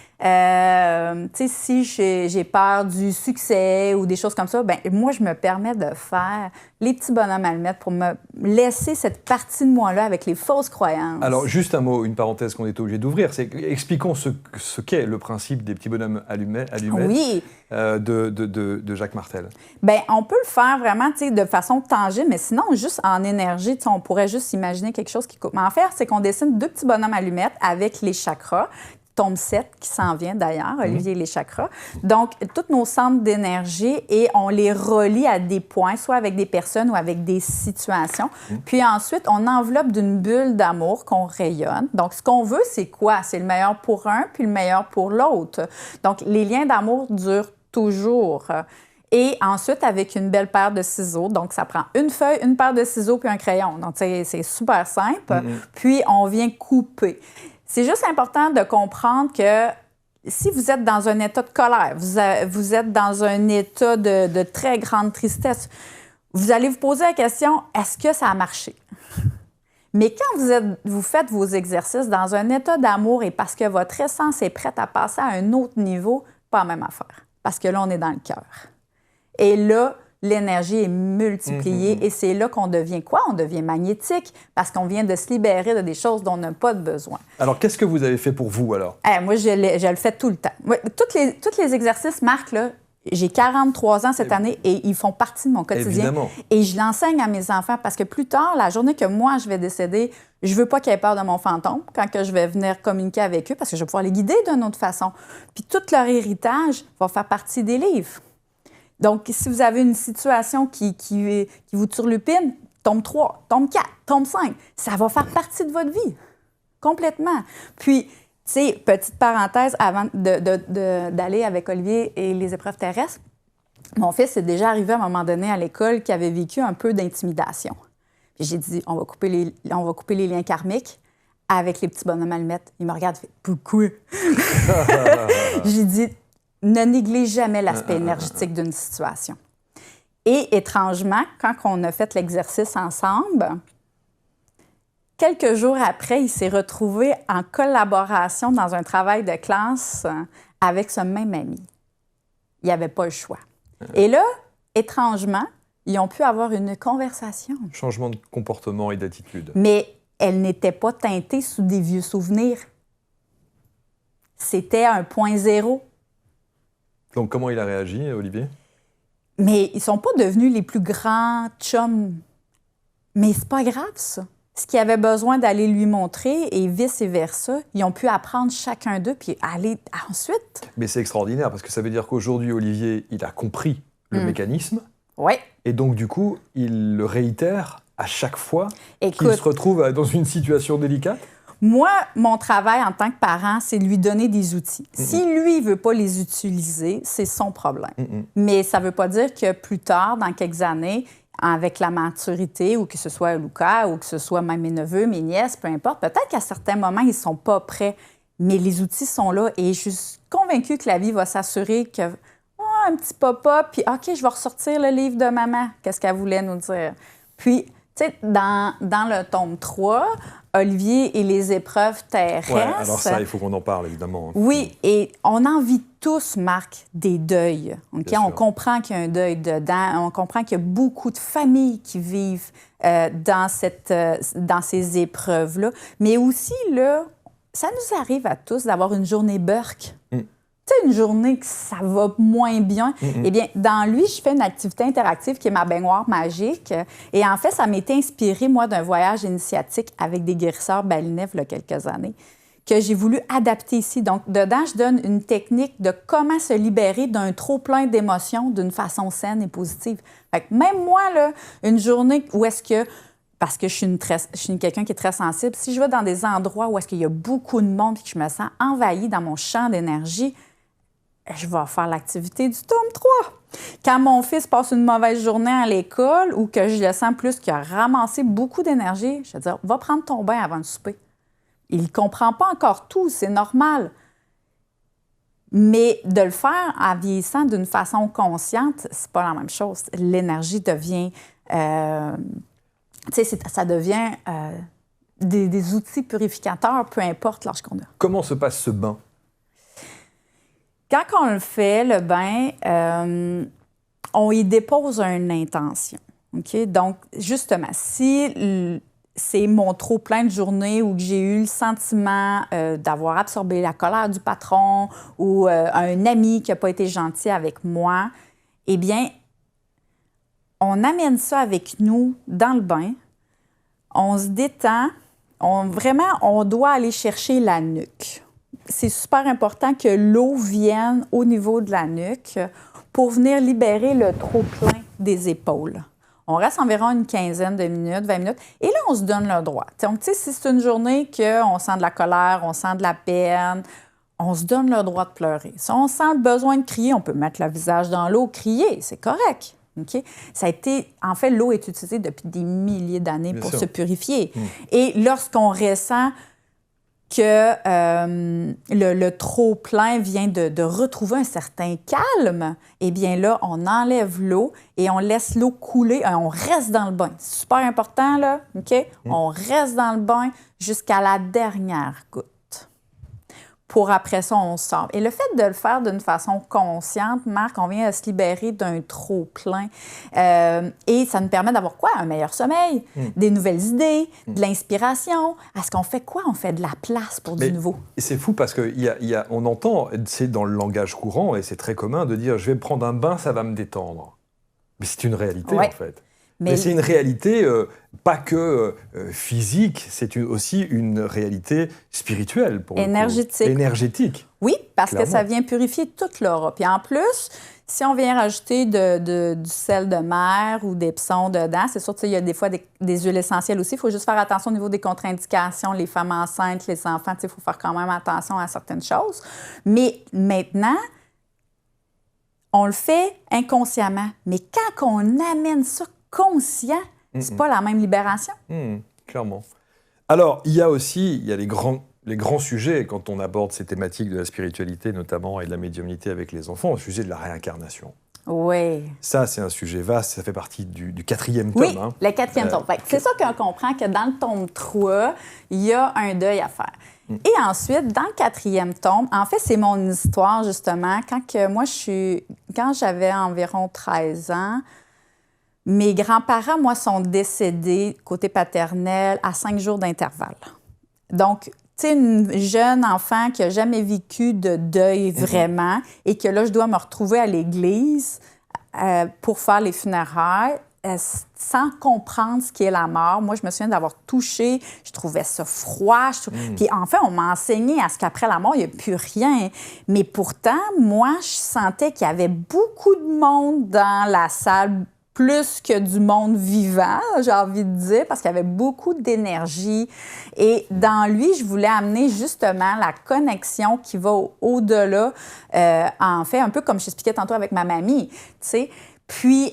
j'ai peur du succès ou des choses comme ça, bien, moi, je me permets de faire les petits bonhommes allumettes pour me laisser cette partie de moi-là avec les fausses croyances. Alors, juste un mot, une parenthèse qu'on est obligé d'ouvrir, expliquons ce qu'est le principe des petits bonhommes allumettes oui. de Jacques Martel. Bien, on peut le faire vraiment, tu sais, de façon tangible, mais sinon, juste en énergie, tu sais, on pourrait juste imaginer quelque chose qui coupe. Mais en fait, c'est qu'on dessine 2 petits bonhommes allumettes avec les chakras. Tome 7 qui s'en vient d'ailleurs, Olivier et les chakras. Donc, tous nos centres d'énergie et on les relie à des points, soit avec des personnes ou avec des situations. Puis ensuite, on enveloppe d'une bulle d'amour qu'on rayonne. Donc, ce qu'on veut, c'est quoi? C'est le meilleur pour un puis le meilleur pour l'autre. Donc, les liens d'amour durent toujours. Et ensuite, avec une belle paire de ciseaux. Donc, ça prend une feuille, une paire de ciseaux puis un crayon. Donc, c'est super simple. Puis, on vient couper. C'est juste important de comprendre que si vous êtes dans un état de colère, vous êtes dans un état de très grande tristesse, vous allez vous poser la question, est-ce que ça a marché? Mais quand vous faites vos exercices dans un état d'amour et parce que votre essence est prête à passer à un autre niveau, pas la même affaire. Parce que là, on est dans le cœur. Et là, l'énergie est multipliée et c'est là qu'on devient quoi? On devient magnétique parce qu'on vient de se libérer de des choses dont on n'a pas de besoin. Alors, qu'est-ce que vous avez fait pour vous, alors? Moi, je le fais tout le temps. Tous les exercices, Marc, là, j'ai 43 ans cette année et ils font partie de mon quotidien. Évidemment. Et je l'enseigne à mes enfants parce que plus tard, la journée que moi, je vais décéder, Je veux pas qu'ils aient peur de mon fantôme quand que je vais venir communiquer avec eux parce que je vais pouvoir les guider d'une autre façon. Puis tout leur héritage va faire partie des livres. Donc, si vous avez une situation qui vous turlupine, tome 3, tome 4, tome 5, ça va faire partie de votre vie, complètement. Puis, tu sais, petite parenthèse, avant d'aller avec Olivier et les épreuves terrestres, mon fils est déjà arrivé à un moment donné à l'école qui avait vécu un peu d'intimidation. Puis j'ai dit, on va couper les liens karmiques avec les petits bonhommes allumettes. Il me regarde, il fait « Pourquoi? » J'ai dit, ne néglige jamais l'aspect énergétique d'une situation. Et étrangement, quand on a fait l'exercice ensemble, quelques jours après, il s'est retrouvé en collaboration dans un travail de classe avec ce même ami. Il n'y avait pas le choix. Et là, étrangement, ils ont pu avoir une conversation. Changement de comportement et d'attitude. Mais elle n'était pas teintée sous des vieux souvenirs. C'était un point zéro. Donc, comment il a réagi, Olivier? Mais ils ne sont pas devenus les plus grands chums. Mais c'est pas grave, ça. Ce qu'ils avaient besoin d'aller lui montrer et vice-versa, ils ont pu apprendre chacun d'eux puis aller ensuite. Mais c'est extraordinaire parce que ça veut dire qu'aujourd'hui, Olivier, il a compris le mécanisme. Oui. Et donc, du coup, il le réitère à chaque fois qu'il Écoute, se retrouve dans une situation délicate. Moi, mon travail en tant que parent, c'est de lui donner des outils. Si lui ne veut pas les utiliser, c'est son problème. Mais ça ne veut pas dire que plus tard, dans quelques années, avec la maturité, ou que ce soit Lucas, ou que ce soit même mes neveux, mes nièces, peu importe, peut-être qu'à certains moments, ils ne sont pas prêts, mais les outils sont là. Et je suis convaincue que la vie va s'assurer que un petit pop-up, puis OK, je vais ressortir le livre de maman. Qu'est-ce qu'elle voulait nous dire? Puis, tu sais, dans le tome 3, Olivier et les épreuves terrestres. Ouais, alors ça, il faut qu'on en parle, évidemment. Oui, et on en vit tous, Marc, des deuils. Okay? On comprend qu'il y a un deuil dedans. On comprend qu'il y a beaucoup de familles qui vivent dans ces épreuves-là. Mais aussi, là, ça nous arrive à tous d'avoir une journée burk. Tu sais, une journée que ça va moins bien. Eh bien, dans lui, je fais une activité interactive qui est ma baignoire magique. Et en fait, ça m'était inspiré, moi, d'un voyage initiatique avec des guérisseurs balinais il y a quelques années, que j'ai voulu adapter ici. Donc, dedans, je donne une technique de comment se libérer d'un trop-plein d'émotions d'une façon saine et positive. Fait que même moi, là, une journée où est-ce que... Parce que je suis quelqu'un qui est très sensible. Si je vais dans des endroits où est-ce qu'il y a beaucoup de monde et que je me sens envahie dans mon champ d'énergie, je vais faire l'activité du tome 3. Quand mon fils passe une mauvaise journée à l'école ou que je le sens plus qu'il a ramassé beaucoup d'énergie, je vais dire, va prendre ton bain avant le souper. Il ne comprend pas encore tout, c'est normal. Mais de le faire en vieillissant d'une façon consciente, c'est pas la même chose. L'énergie devient... ça devient des outils purificateurs, peu importe l'âge qu'on a. Comment se passe ce bain? Quand on le fait, le bain, on y dépose une intention. Okay? Donc, justement, si c'est mon trop-plein de journée ou que j'ai eu le sentiment d'avoir absorbé la colère du patron ou un ami qui n'a pas été gentil avec moi, eh bien, on amène ça avec nous dans le bain, on se détend, on doit aller chercher la nuque. C'est super important que l'eau vienne au niveau de la nuque pour venir libérer le trop-plein des épaules. On reste environ une quinzaine de minutes, 20 minutes, et là, on se donne le droit. Donc, tu sais, si c'est une journée qu'on sent de la colère, on sent de la peine, on se donne le droit de pleurer. Si on sent le besoin de crier, on peut mettre le visage dans l'eau, crier, c'est correct. Okay? Ça a été, en fait, l'eau est utilisée depuis des milliers d'années pour se purifier. Et lorsqu'on ressent que le trop-plein vient de retrouver un certain calme, eh bien là, on enlève l'eau et on laisse l'eau couler. On reste dans le bain. C'est super important, là. OK? On reste dans le bain jusqu'à la dernière goutte. Pour après ça, on sort. Et le fait de le faire d'une façon consciente, Marc, on vient de se libérer d'un trop-plein. Et ça nous permet d'avoir quoi? Un meilleur sommeil, des nouvelles idées, de l'inspiration. Est-ce qu'on fait quoi? On fait de la place pour du nouveau. Et c'est fou parce qu'on entend, c'est dans le langage courant et c'est très commun de dire « je vais prendre un bain, ça va me détendre ». Mais c'est une réalité, en fait. Mais c'est une réalité pas que physique, c'est aussi une réalité spirituelle. Pour énergétique. Énergétique. Oui, parce clairement. que ça vient purifier toute l'aura. Puis en plus, si on vient rajouter du sel de mer ou des Epsom dedans, c'est sûr qu'il y a des fois des huiles essentielles aussi. Il faut juste faire attention au niveau des contre-indications, les femmes enceintes, les enfants, il faut faire quand même attention à certaines choses. Mais maintenant, on le fait inconsciemment. Mais quand on amène ça conscient, c'est pas la même libération. Clairement. Alors, il y a les grands sujets quand on aborde ces thématiques de la spiritualité, notamment, et de la médiumnité avec les enfants, le sujet de la réincarnation. Oui. Ça, c'est un sujet vaste, ça fait partie du 4e tome. Oui, le 4e tome. C'est ça qu'on comprend, que dans le tome 3, il y a un deuil à faire. Et ensuite, dans le 4e tome, en fait, c'est mon histoire, justement. Quand j'avais environ 13 ans, mes grands-parents, moi, sont décédés côté paternel à 5 jours d'intervalle. Donc, tu sais, une jeune enfant qui n'a jamais vécu de deuil vraiment et que là, je dois me retrouver à l'église pour faire les funérailles sans comprendre ce qu'est la mort. Moi, je me souviens d'avoir touché, je trouvais ça froid. Puis en fait, on m'a enseigné à ce qu'après la mort, il n'y a plus rien. Mais pourtant, moi, je sentais qu'il y avait beaucoup de monde dans la salle, plus que du monde vivant, j'ai envie de dire, parce qu'il y avait beaucoup d'énergie. Et dans lui, je voulais amener justement la connexion qui va au-delà, en fait, un peu comme je t'expliquais tantôt avec ma mamie, tu sais. Puis,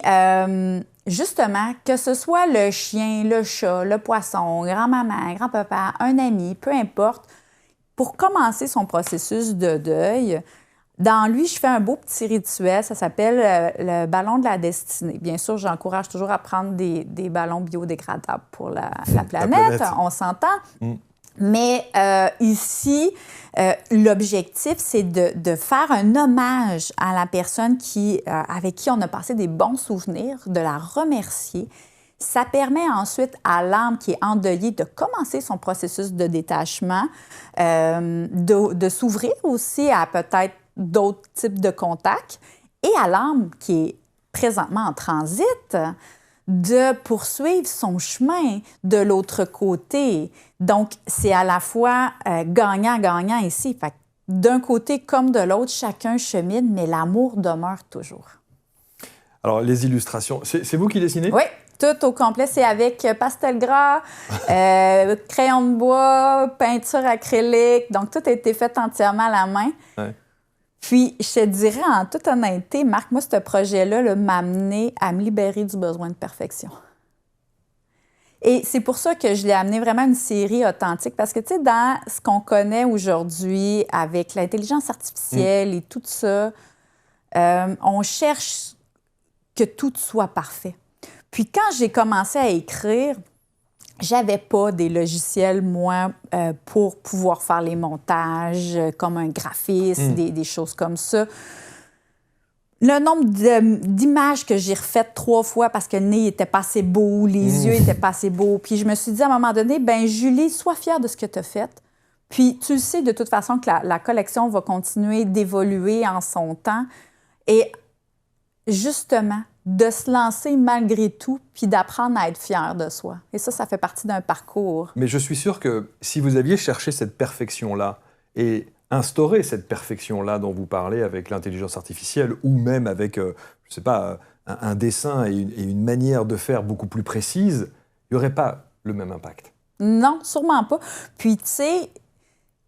justement, que ce soit le chien, le chat, le poisson, grand-maman, grand-papa, un ami, peu importe, pour commencer son processus de deuil, dans lui, je fais un beau petit rituel, ça s'appelle le ballon de la destinée. Bien sûr, j'encourage toujours à prendre des ballons biodégradables pour la planète, on s'entend. Mais ici, l'objectif, c'est de faire un hommage à la personne avec qui on a passé des bons souvenirs, de la remercier. Ça permet ensuite à l'âme qui est endeuillée de commencer son processus de détachement, de s'ouvrir aussi à peut-être d'autres types de contacts, et à l'âme qui est présentement en transit, de poursuivre son chemin de l'autre côté. Donc, c'est à la fois gagnant-gagnant ici. Fait que d'un côté comme de l'autre, chacun chemine, mais l'amour demeure toujours. Alors, les illustrations, c'est vous qui dessinez? Oui, tout au complet. C'est avec pastel gras, crayon de bois, peinture acrylique. Donc, tout a été fait entièrement à la main. Ouais. Puis, je te dirais en toute honnêteté, Marc, moi, ce projet-là m'a amené à me libérer du besoin de perfection. Et c'est pour ça que je l'ai amené vraiment une série authentique, parce que, tu sais, dans ce qu'on connaît aujourd'hui avec l'intelligence artificielle et tout ça, on cherche que tout soit parfait. Puis, quand j'ai commencé à écrire, j'avais pas des logiciels, moi, pour pouvoir faire les montages, comme un graphiste, des choses comme ça. Le nombre d'images que j'ai refaites 3 fois parce que le nez n'était pas assez beau, les yeux n'étaient pas assez beaux. Puis je me suis dit à un moment donné, bien, Julie, sois fière de ce que tu as fait. Puis tu sais de toute façon que la collection va continuer d'évoluer en son temps. Et justement, de se lancer malgré tout, puis d'apprendre à être fier de soi. Et ça fait partie d'un parcours. Mais je suis sûr que si vous aviez cherché cette perfection-là et instauré cette perfection-là dont vous parlez avec l'intelligence artificielle ou même avec, je ne sais pas, un dessin et une manière de faire beaucoup plus précise, il n'y aurait pas le même impact. Non, sûrement pas. Puis, tu sais,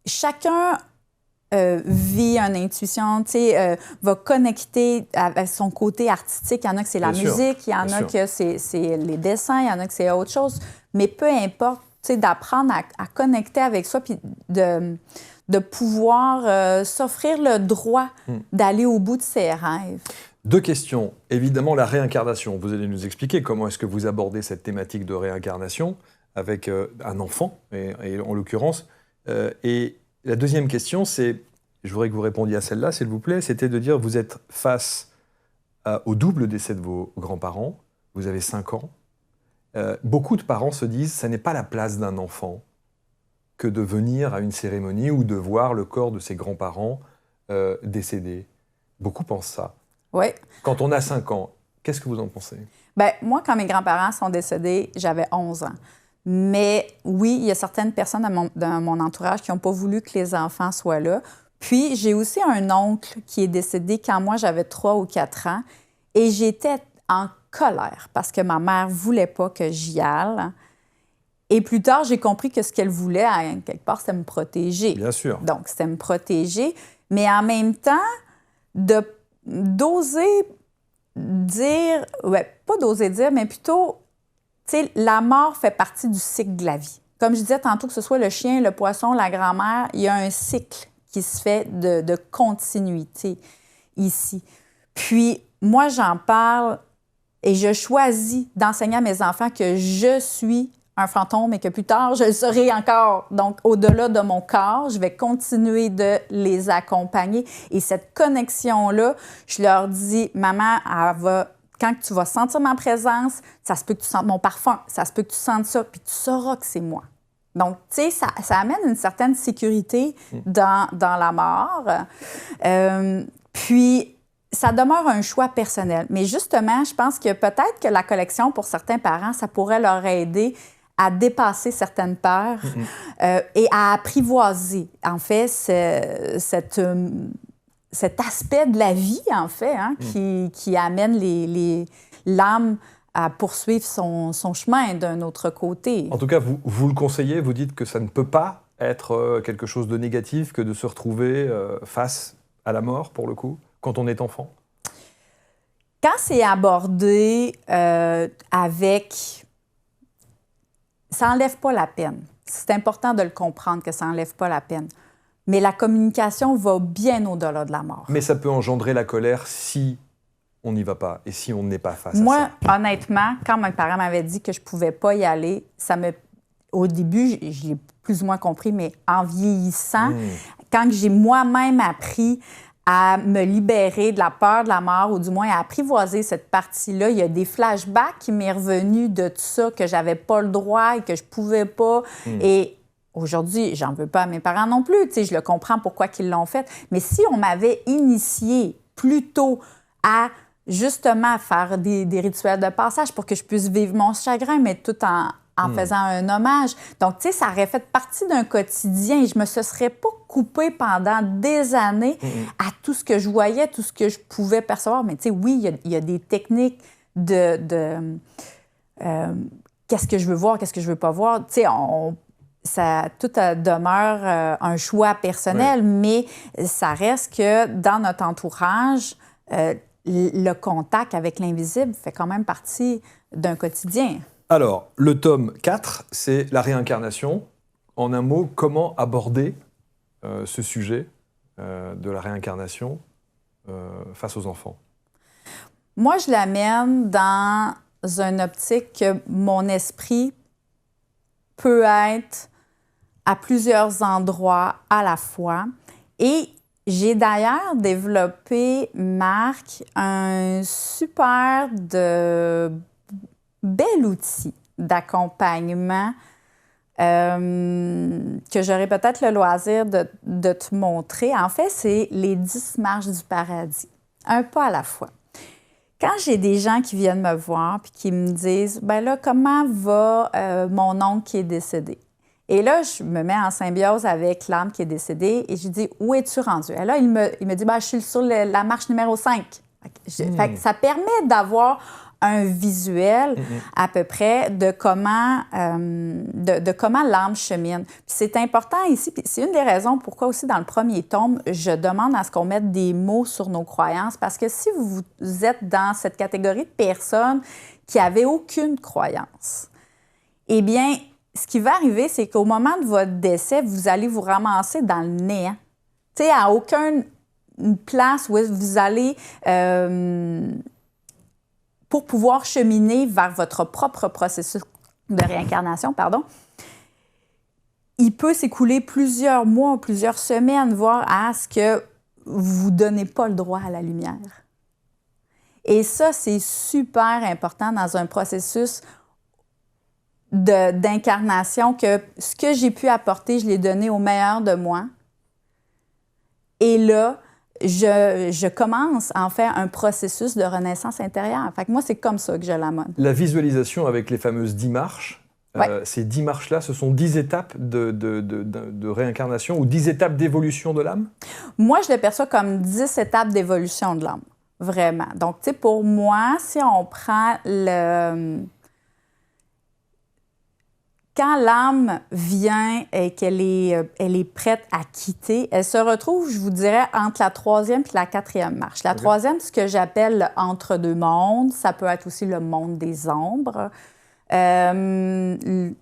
chacun vit une intuition, tu sais, va connecter avec son côté artistique. Il y en a que c'est la musique, il y en a que c'est les dessins, il y en a que c'est autre chose. Mais peu importe, tu sais, d'apprendre à connecter avec soi puis de pouvoir s'offrir le droit d'aller au bout de ses rêves. 2 questions. Évidemment, la réincarnation. Vous allez nous expliquer comment est-ce que vous abordez cette thématique de réincarnation avec un enfant, et en l'occurrence. Et la deuxième question, c'est, je voudrais que vous répondiez à celle-là, s'il vous plaît, c'était de dire, vous êtes face au double décès de vos grands-parents, vous avez 5 ans. Beaucoup de parents se disent, ça n'est pas la place d'un enfant que de venir à une cérémonie ou de voir le corps de ses grands-parents décédés. Beaucoup pensent ça. Oui. Quand on a 5 ans, qu'est-ce que vous en pensez? Bien, moi, quand mes grands-parents sont décédés, j'avais 11 ans. Mais oui, il y a certaines personnes dans mon entourage qui n'ont pas voulu que les enfants soient là. Puis, j'ai aussi un oncle qui est décédé quand moi, j'avais 3 ou 4 ans. Et j'étais en colère parce que ma mère ne voulait pas que j'y aille. Et plus tard, j'ai compris que ce qu'elle voulait, quelque part, c'était me protéger. Bien sûr. Donc, c'était me protéger. Mais en même temps, d'oser dire, pas d'oser dire, mais plutôt, tu sais, la mort fait partie du cycle de la vie. Comme je disais tantôt, que ce soit le chien, le poisson, la grand-mère, il y a un cycle qui se fait de continuité ici. Puis, moi, j'en parle et je choisis d'enseigner à mes enfants que je suis un fantôme et que plus tard, je le serai encore. Donc, au-delà de mon corps, je vais continuer de les accompagner. Et cette connexion-là, je leur dis, maman, quand tu vas sentir ma présence, ça se peut que tu sentes mon parfum, ça se peut que tu sentes ça, puis tu sauras que c'est moi. Donc, tu sais, ça amène une certaine sécurité dans la mort. Puis, ça demeure un choix personnel. Mais justement, je pense que peut-être que la collection, pour certains parents, ça pourrait leur aider à dépasser certaines peurs et à apprivoiser, en fait, cet aspect de la vie, en fait, qui amène l'âme à poursuivre son chemin d'un autre côté. En tout cas, vous le conseillez, vous dites que ça ne peut pas être quelque chose de négatif que de se retrouver face à la mort, pour le coup, quand on est enfant? Quand c'est abordé avec... Ça n'enlève pas la peine. C'est important de le comprendre que ça n'enlève pas la peine. Mais la communication va bien au-delà de la mort. Mais ça peut engendrer la colère si on n'y va pas et si on n'est pas face Moi, à ça. honnêtement, quand mes parents m'avaient dit que je ne pouvais pas y aller, au début, je l'ai plus ou moins compris, mais en vieillissant, quand j'ai moi-même appris à me libérer de la peur de la mort, ou du moins à apprivoiser cette partie-là. Il y a des flashbacks qui m'est revenu de tout ça, que j'avais pas le droit et que je pouvais pas. Et aujourd'hui, j'en veux pas à mes parents non plus. Tu sais, je le comprends pourquoi ils l'ont fait. Mais si on m'avait initié plus tôt à justement faire des rituels de passage pour que je puisse vivre mon chagrin, mais tout en faisant un hommage. Donc, tu sais, ça aurait fait partie d'un quotidien et je me serais pas coupée pendant des années à tout ce que je voyais, tout ce que je pouvais percevoir. Mais tu sais, oui, il y a des techniques de qu'est-ce que je veux voir, qu'est-ce que je veux pas voir. Tu sais, tout demeure un choix personnel, mais ça reste que dans notre entourage, le contact avec l'invisible fait quand même partie d'un quotidien. Alors, le tome 4, c'est la réincarnation. En un mot, comment aborder ce sujet de la réincarnation face aux enfants? Moi, je l'amène dans une optique que mon esprit peut être à plusieurs endroits à la fois. Et j'ai d'ailleurs développé, Marc, un super bel outil d'accompagnement que j'aurai peut-être le loisir de te montrer. En fait, c'est les 10 marches du paradis, un pas à la fois. Quand j'ai des gens qui viennent me voir puis qui me disent « ben là, comment va mon oncle qui est décédé? » Et là, je me mets en symbiose avec l'âme qui est décédée et je dis « où es-tu rendu? » Et là, il me dit « ben, je suis sur la marche numéro 5. » Fait que ça permet d'avoir un visuel à peu près de comment l'âme chemine. Puis c'est important ici, puis c'est une des raisons pourquoi aussi dans le premier tome, je demande à ce qu'on mette des mots sur nos croyances, parce que si vous êtes dans cette catégorie de personnes qui n'avaient aucune croyance, eh bien, ce qui va arriver, c'est qu'au moment de votre décès, vous allez vous ramasser dans le néant. Tu sais, à aucune place où vous allez... pour pouvoir cheminer vers votre propre processus de réincarnation, il peut s'écouler plusieurs mois, plusieurs semaines, voire à ce que vous ne donnez pas le droit à la lumière. Et ça, c'est super important dans un processus d'incarnation, que ce que j'ai pu apporter, je l'ai donné au meilleur de moi. Et là, je commence en fait un processus de renaissance intérieure. Fait que moi, c'est comme ça que je l'amène. La visualisation avec les fameuses 10 marches, ces 10 marches-là, ce sont 10 étapes de réincarnation ou 10 étapes d'évolution de l'âme? Moi, je le perçois comme 10 étapes d'évolution de l'âme. Vraiment. Donc, tu sais, pour moi, si on prend quand l'âme vient et qu'elle est prête à quitter, elle se retrouve, je vous dirais, entre la 3e et la 4e marche. La 3e, ce que j'appelle le entre-deux mondes, ça peut être aussi le monde des ombres. L'âme,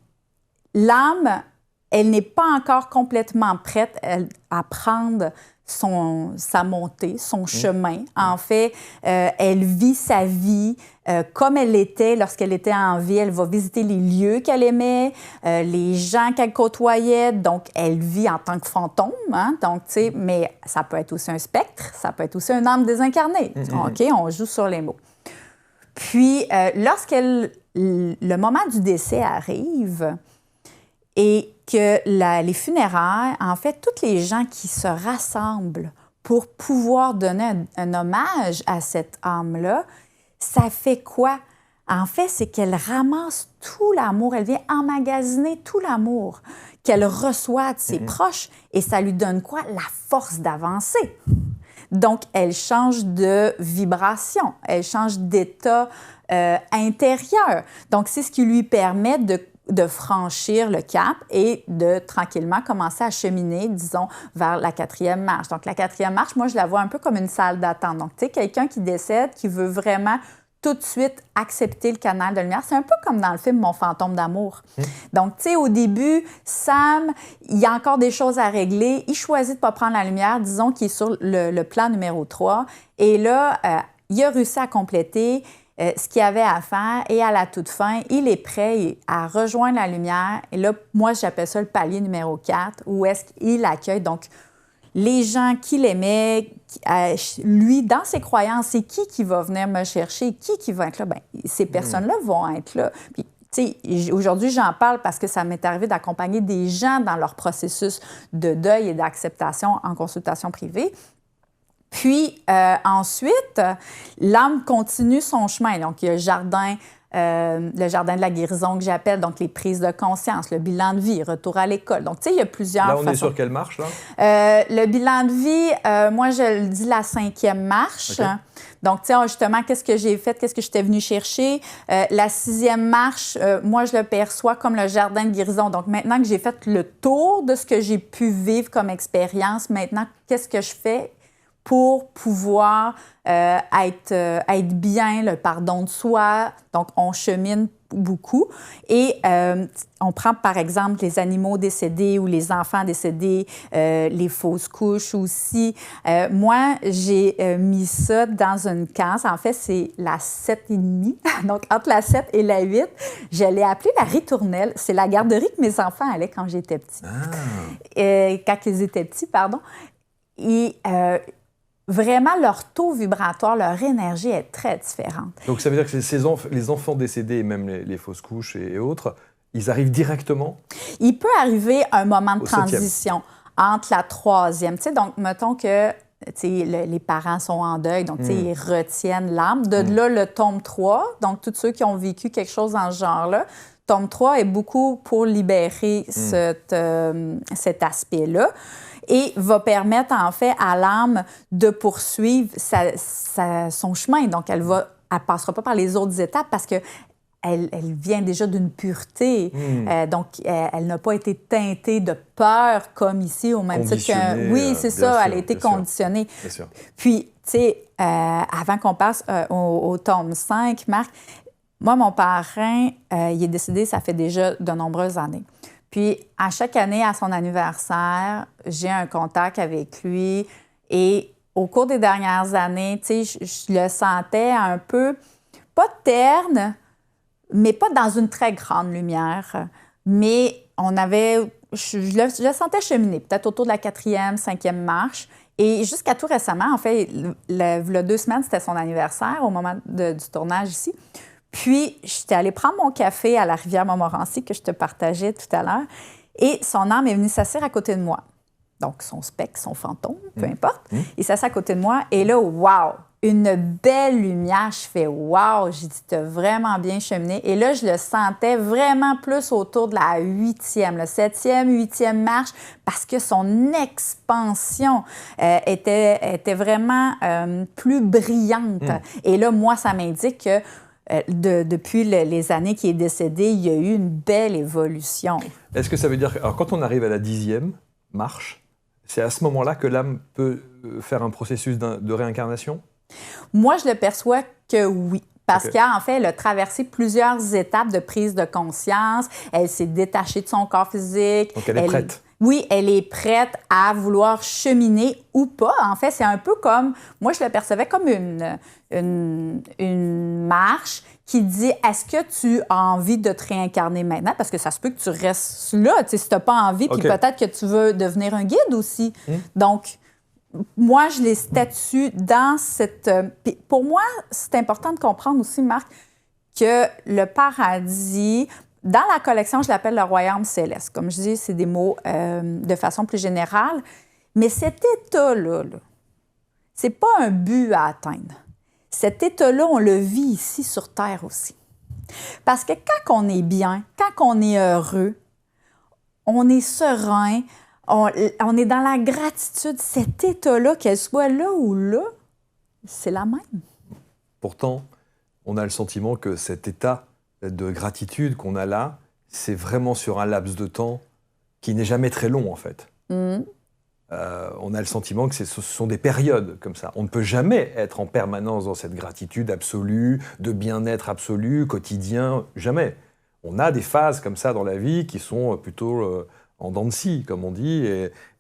elle n'est pas encore complètement prête à prendre sa montée, son chemin. En fait, elle vit sa vie comme elle était lorsqu'elle était en vie. Elle va visiter les lieux qu'elle aimait, les gens qu'elle côtoyait. Donc, elle vit en tant que fantôme. Hein? Donc, tu sais, mais ça peut être aussi un spectre, ça peut être aussi une âme désincarnée. OK, on joue sur les mots. Puis, le moment du décès arrive et que les funérailles, en fait, tous les gens qui se rassemblent pour pouvoir donner un hommage à cette âme-là, ça fait quoi? En fait, c'est qu'elle ramasse tout l'amour, elle vient emmagasiner tout l'amour qu'elle reçoit de ses proches et ça lui donne quoi? La force d'avancer. Donc, elle change de vibration, elle change d'état intérieur. Donc, c'est ce qui lui permet de franchir le cap et de tranquillement commencer à cheminer, disons, vers la 4e marche. Donc, la 4e marche, moi, je la vois un peu comme une salle d'attente. Donc, tu sais, quelqu'un qui décède, qui veut vraiment tout de suite accepter le canal de lumière. C'est un peu comme dans le film « Mon fantôme d'amour ». Donc, tu sais, au début, Sam, il y a encore des choses à régler. Il choisit de ne pas prendre la lumière, disons qu'il est sur le plan numéro 3. Et là, il a réussi à compléter ce qu'il avait à faire. Et à la toute fin, il est prêt à rejoindre la lumière. Et là, moi, j'appelle ça le palier numéro 4, où est-ce qu'il accueille, donc, les gens qui l'aimaient, lui, dans ses croyances, c'est qui va venir me chercher, qui va être là? Bien, ces personnes-là vont être là. Puis, tu sais, aujourd'hui, j'en parle parce que ça m'est arrivé d'accompagner des gens dans leur processus de deuil et d'acceptation en consultation privée. Puis, ensuite, l'âme continue son chemin. Donc, il y a le jardin de la guérison que j'appelle, donc les prises de conscience, le bilan de vie, retour à l'école. Donc, tu sais, il y a plusieurs façons. Là, on est sur quelle marche, là? Le bilan de vie, moi, je le dis la 5e marche. Okay. Donc, tu sais, justement, qu'est-ce que j'ai fait? Qu'est-ce que j'étais venue chercher? La 6e marche, moi, je le perçois comme le jardin de guérison. Donc, maintenant que j'ai fait le tour de ce que j'ai pu vivre comme expérience, maintenant, qu'est-ce que je fais pour pouvoir être bien, le pardon de soi. Donc, on chemine beaucoup. Et on prend, par exemple, les animaux décédés ou les enfants décédés, les fausses couches aussi. Moi, j'ai mis ça dans une case. En fait, c'est la 7,5. Donc, entre la 7 et la 8, je l'ai appelée la ritournelle. C'est la garderie que mes enfants allaient quand j'étais petite. Quand ils étaient petits, pardon. Et vraiment, leur taux vibratoire, leur énergie est très différente. Donc, ça veut dire que les enfants décédés, et même les fausses couches et autres, ils arrivent directement? Il peut arriver un moment de transition entre la 3e. Tu sais, donc, mettons que les parents sont en deuil, donc ils retiennent l'âme. De là, le tome 3, donc tous ceux qui ont vécu quelque chose dans ce genre-là, tome 3 est beaucoup pour libérer cet aspect-là. Et va permettre, en fait, à l'âme de poursuivre son chemin. Donc, elle ne passera pas par les autres étapes parce qu'elle vient déjà d'une pureté. Donc, elle n'a pas été teintée de peur comme ici, au même titre que... Oui, c'est ça, sûr, elle a été conditionnée. Bien sûr. Puis, tu sais, avant qu'on passe au tome 5, Marc, moi, mon parrain, il est décédé, ça fait déjà de nombreuses années. Puis, à chaque année, à son anniversaire, j'ai un contact avec lui. Et au cours des dernières années, tu sais, je le sentais un peu, pas terne, mais pas dans une très grande lumière. Mais je le sentais cheminer, peut-être autour de la 4e, 5e marche. Et jusqu'à tout récemment, en fait, le 2 semaines, c'était son anniversaire au moment du tournage ici. Puis, j'étais allée prendre mon café à la rivière Montmorency que je te partageais tout à l'heure et son âme est venue s'asseoir à côté de moi. donc son spectre, son fantôme, peu importe. Il s'assied à côté de moi et là, wow! Une belle lumière. Je fais « wow », j'ai dit « t'as vraiment bien cheminé ». Et là, je le sentais vraiment plus autour de la 8e, le 7e, 8e marche, parce que son expansion était vraiment plus brillante. Et là, moi, ça m'indique que depuis les années qu'il est décédé, il y a eu une belle évolution. Est-ce que ça veut dire que quand on arrive à la 10e marche, c'est à ce moment-là que l'âme peut faire un processus de réincarnation? Moi, je le perçois que oui. Parce qu'en fait, elle a traversé plusieurs étapes de prise de conscience. Elle s'est détachée de son corps physique. Donc, elle est prête. Oui, elle est prête à vouloir cheminer ou pas. En fait, c'est un peu comme... Moi, je le percevais comme une marche qui dit « Est-ce que tu as envie de te réincarner maintenant? » Parce que ça se peut que tu restes là, tu sais, si tu n'as pas envie. Puis peut-être que tu veux devenir un guide aussi. Donc... Moi, je les statue dans cette... Pour moi, c'est important de comprendre aussi, Marc, que le paradis, dans la collection, je l'appelle le royaume céleste. Comme je dis, c'est des mots de façon plus générale. Mais cet état-là, c'est pas un but à atteindre. Cet état-là, on le vit ici sur Terre aussi. Parce que quand on est bien, quand on est heureux, on est serein, on est dans la gratitude, cet état-là, qu'elle soit là ou là, c'est la même. Pourtant, on a le sentiment que cet état de gratitude qu'on a là, c'est vraiment sur un laps de temps qui n'est jamais très long, en fait. On a le sentiment que ce sont des périodes comme ça. On ne peut jamais être en permanence dans cette gratitude absolue, de bien-être absolu, quotidien, jamais. On a des phases comme ça dans la vie qui sont plutôt... en dents de scie, comme on dit,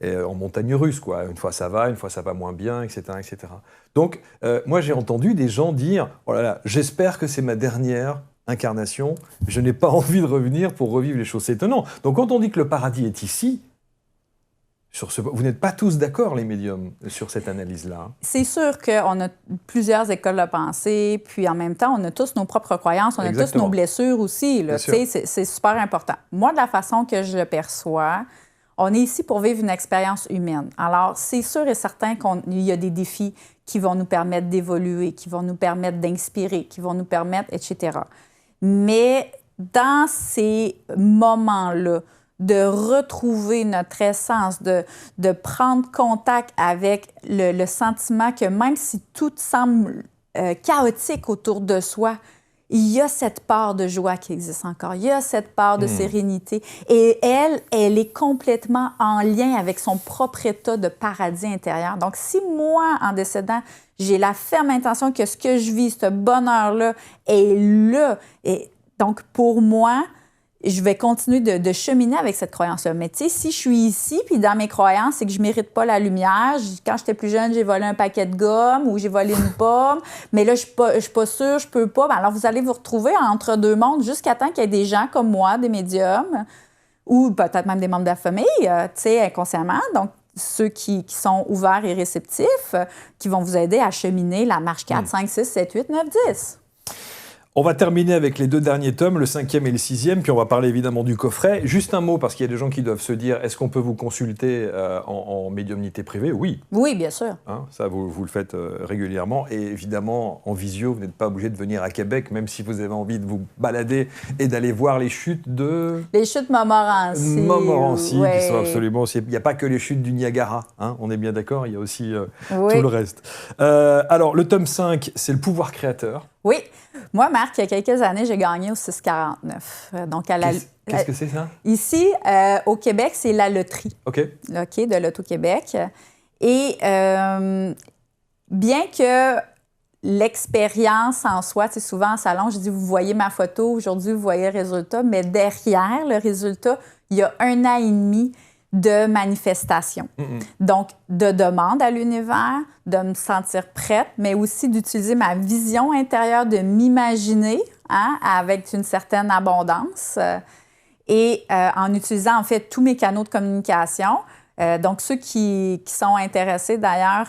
et en montagne russe, quoi. Une fois ça va moins bien, etc., etc. Donc, moi, j'ai entendu des gens dire « Oh là là, j'espère que c'est ma dernière incarnation, je n'ai pas envie de revenir pour revivre les choses. » C'est étonnant. Donc, quand on dit que le paradis est ici, vous n'êtes pas tous d'accord, les médiums, sur cette analyse-là. C'est sûr qu'on a plusieurs écoles de pensée, puis en même temps, on a tous nos propres croyances, on a tous nos blessures aussi. C'est super important. Moi, de la façon que je le perçois, on est ici pour vivre une expérience humaine. Alors, c'est sûr et certain qu'il y a des défis qui vont nous permettre d'évoluer, qui vont nous permettre d'inspirer, qui vont nous permettre, etc. Mais dans ces moments-là, de retrouver notre essence, de prendre contact avec le sentiment que même si tout semble chaotique autour de soi, il y a cette part de joie qui existe encore, il y a cette part de sérénité. Et elle est complètement en lien avec son propre état de paradis intérieur. Donc, si moi, en décédant, j'ai la ferme intention que ce que je vis, ce bonheur-là, est là, et donc pour moi, je vais continuer de cheminer avec cette croyance-là. Mais tu sais, si je suis ici, puis dans mes croyances, c'est que je ne mérite pas la lumière. Quand j'étais plus jeune, j'ai volé un paquet de gomme ou j'ai volé une pomme. Mais là, je ne suis pas sûre, je ne peux pas. Alors, vous allez vous retrouver entre deux mondes jusqu'à temps qu'il y ait des gens comme moi, des médiums, ou peut-être même des membres de la famille, tu sais, inconsciemment. Donc, ceux qui sont ouverts et réceptifs, qui vont vous aider à cheminer la marche 4, 5, 6, 7, 8, 9, 10. On va terminer avec les deux derniers tomes, le 5e et le 6e, puis on va parler évidemment du coffret. Juste un mot, parce qu'il y a des gens qui doivent se dire, est-ce qu'on peut vous consulter en médiumnité privée? Oui. Oui, bien sûr. Hein, ça, vous le faites régulièrement. Et évidemment, en visio, vous n'êtes pas obligé de venir à Québec, même si vous avez envie de vous balader et d'aller voir les chutes de... Les chutes Montmorency. Montmorency, qui sont absolument... Il n'y a pas que les chutes du Niagara, hein, on est bien d'accord, il y a aussi tout le reste. Alors, le tome 5, c'est le pouvoir créateur. Oui. Moi, Marc, il y a quelques années, j'ai gagné au 649. Donc Qu'est-ce que c'est, ça? Ici, au Québec, c'est la loterie. OK. De l'Auto-Québec. Et bien que l'expérience en soi, tu sais, souvent en salon, je dis, vous voyez ma photo, aujourd'hui, vous voyez le résultat, mais derrière le résultat, il y a 1 an et demi de manifestation. Donc, de demande à l'univers, de me sentir prête, mais aussi d'utiliser ma vision intérieure, de m'imaginer avec une certaine abondance. Et en utilisant, en fait, tous mes canaux de communication, Donc, ceux qui sont intéressés, d'ailleurs,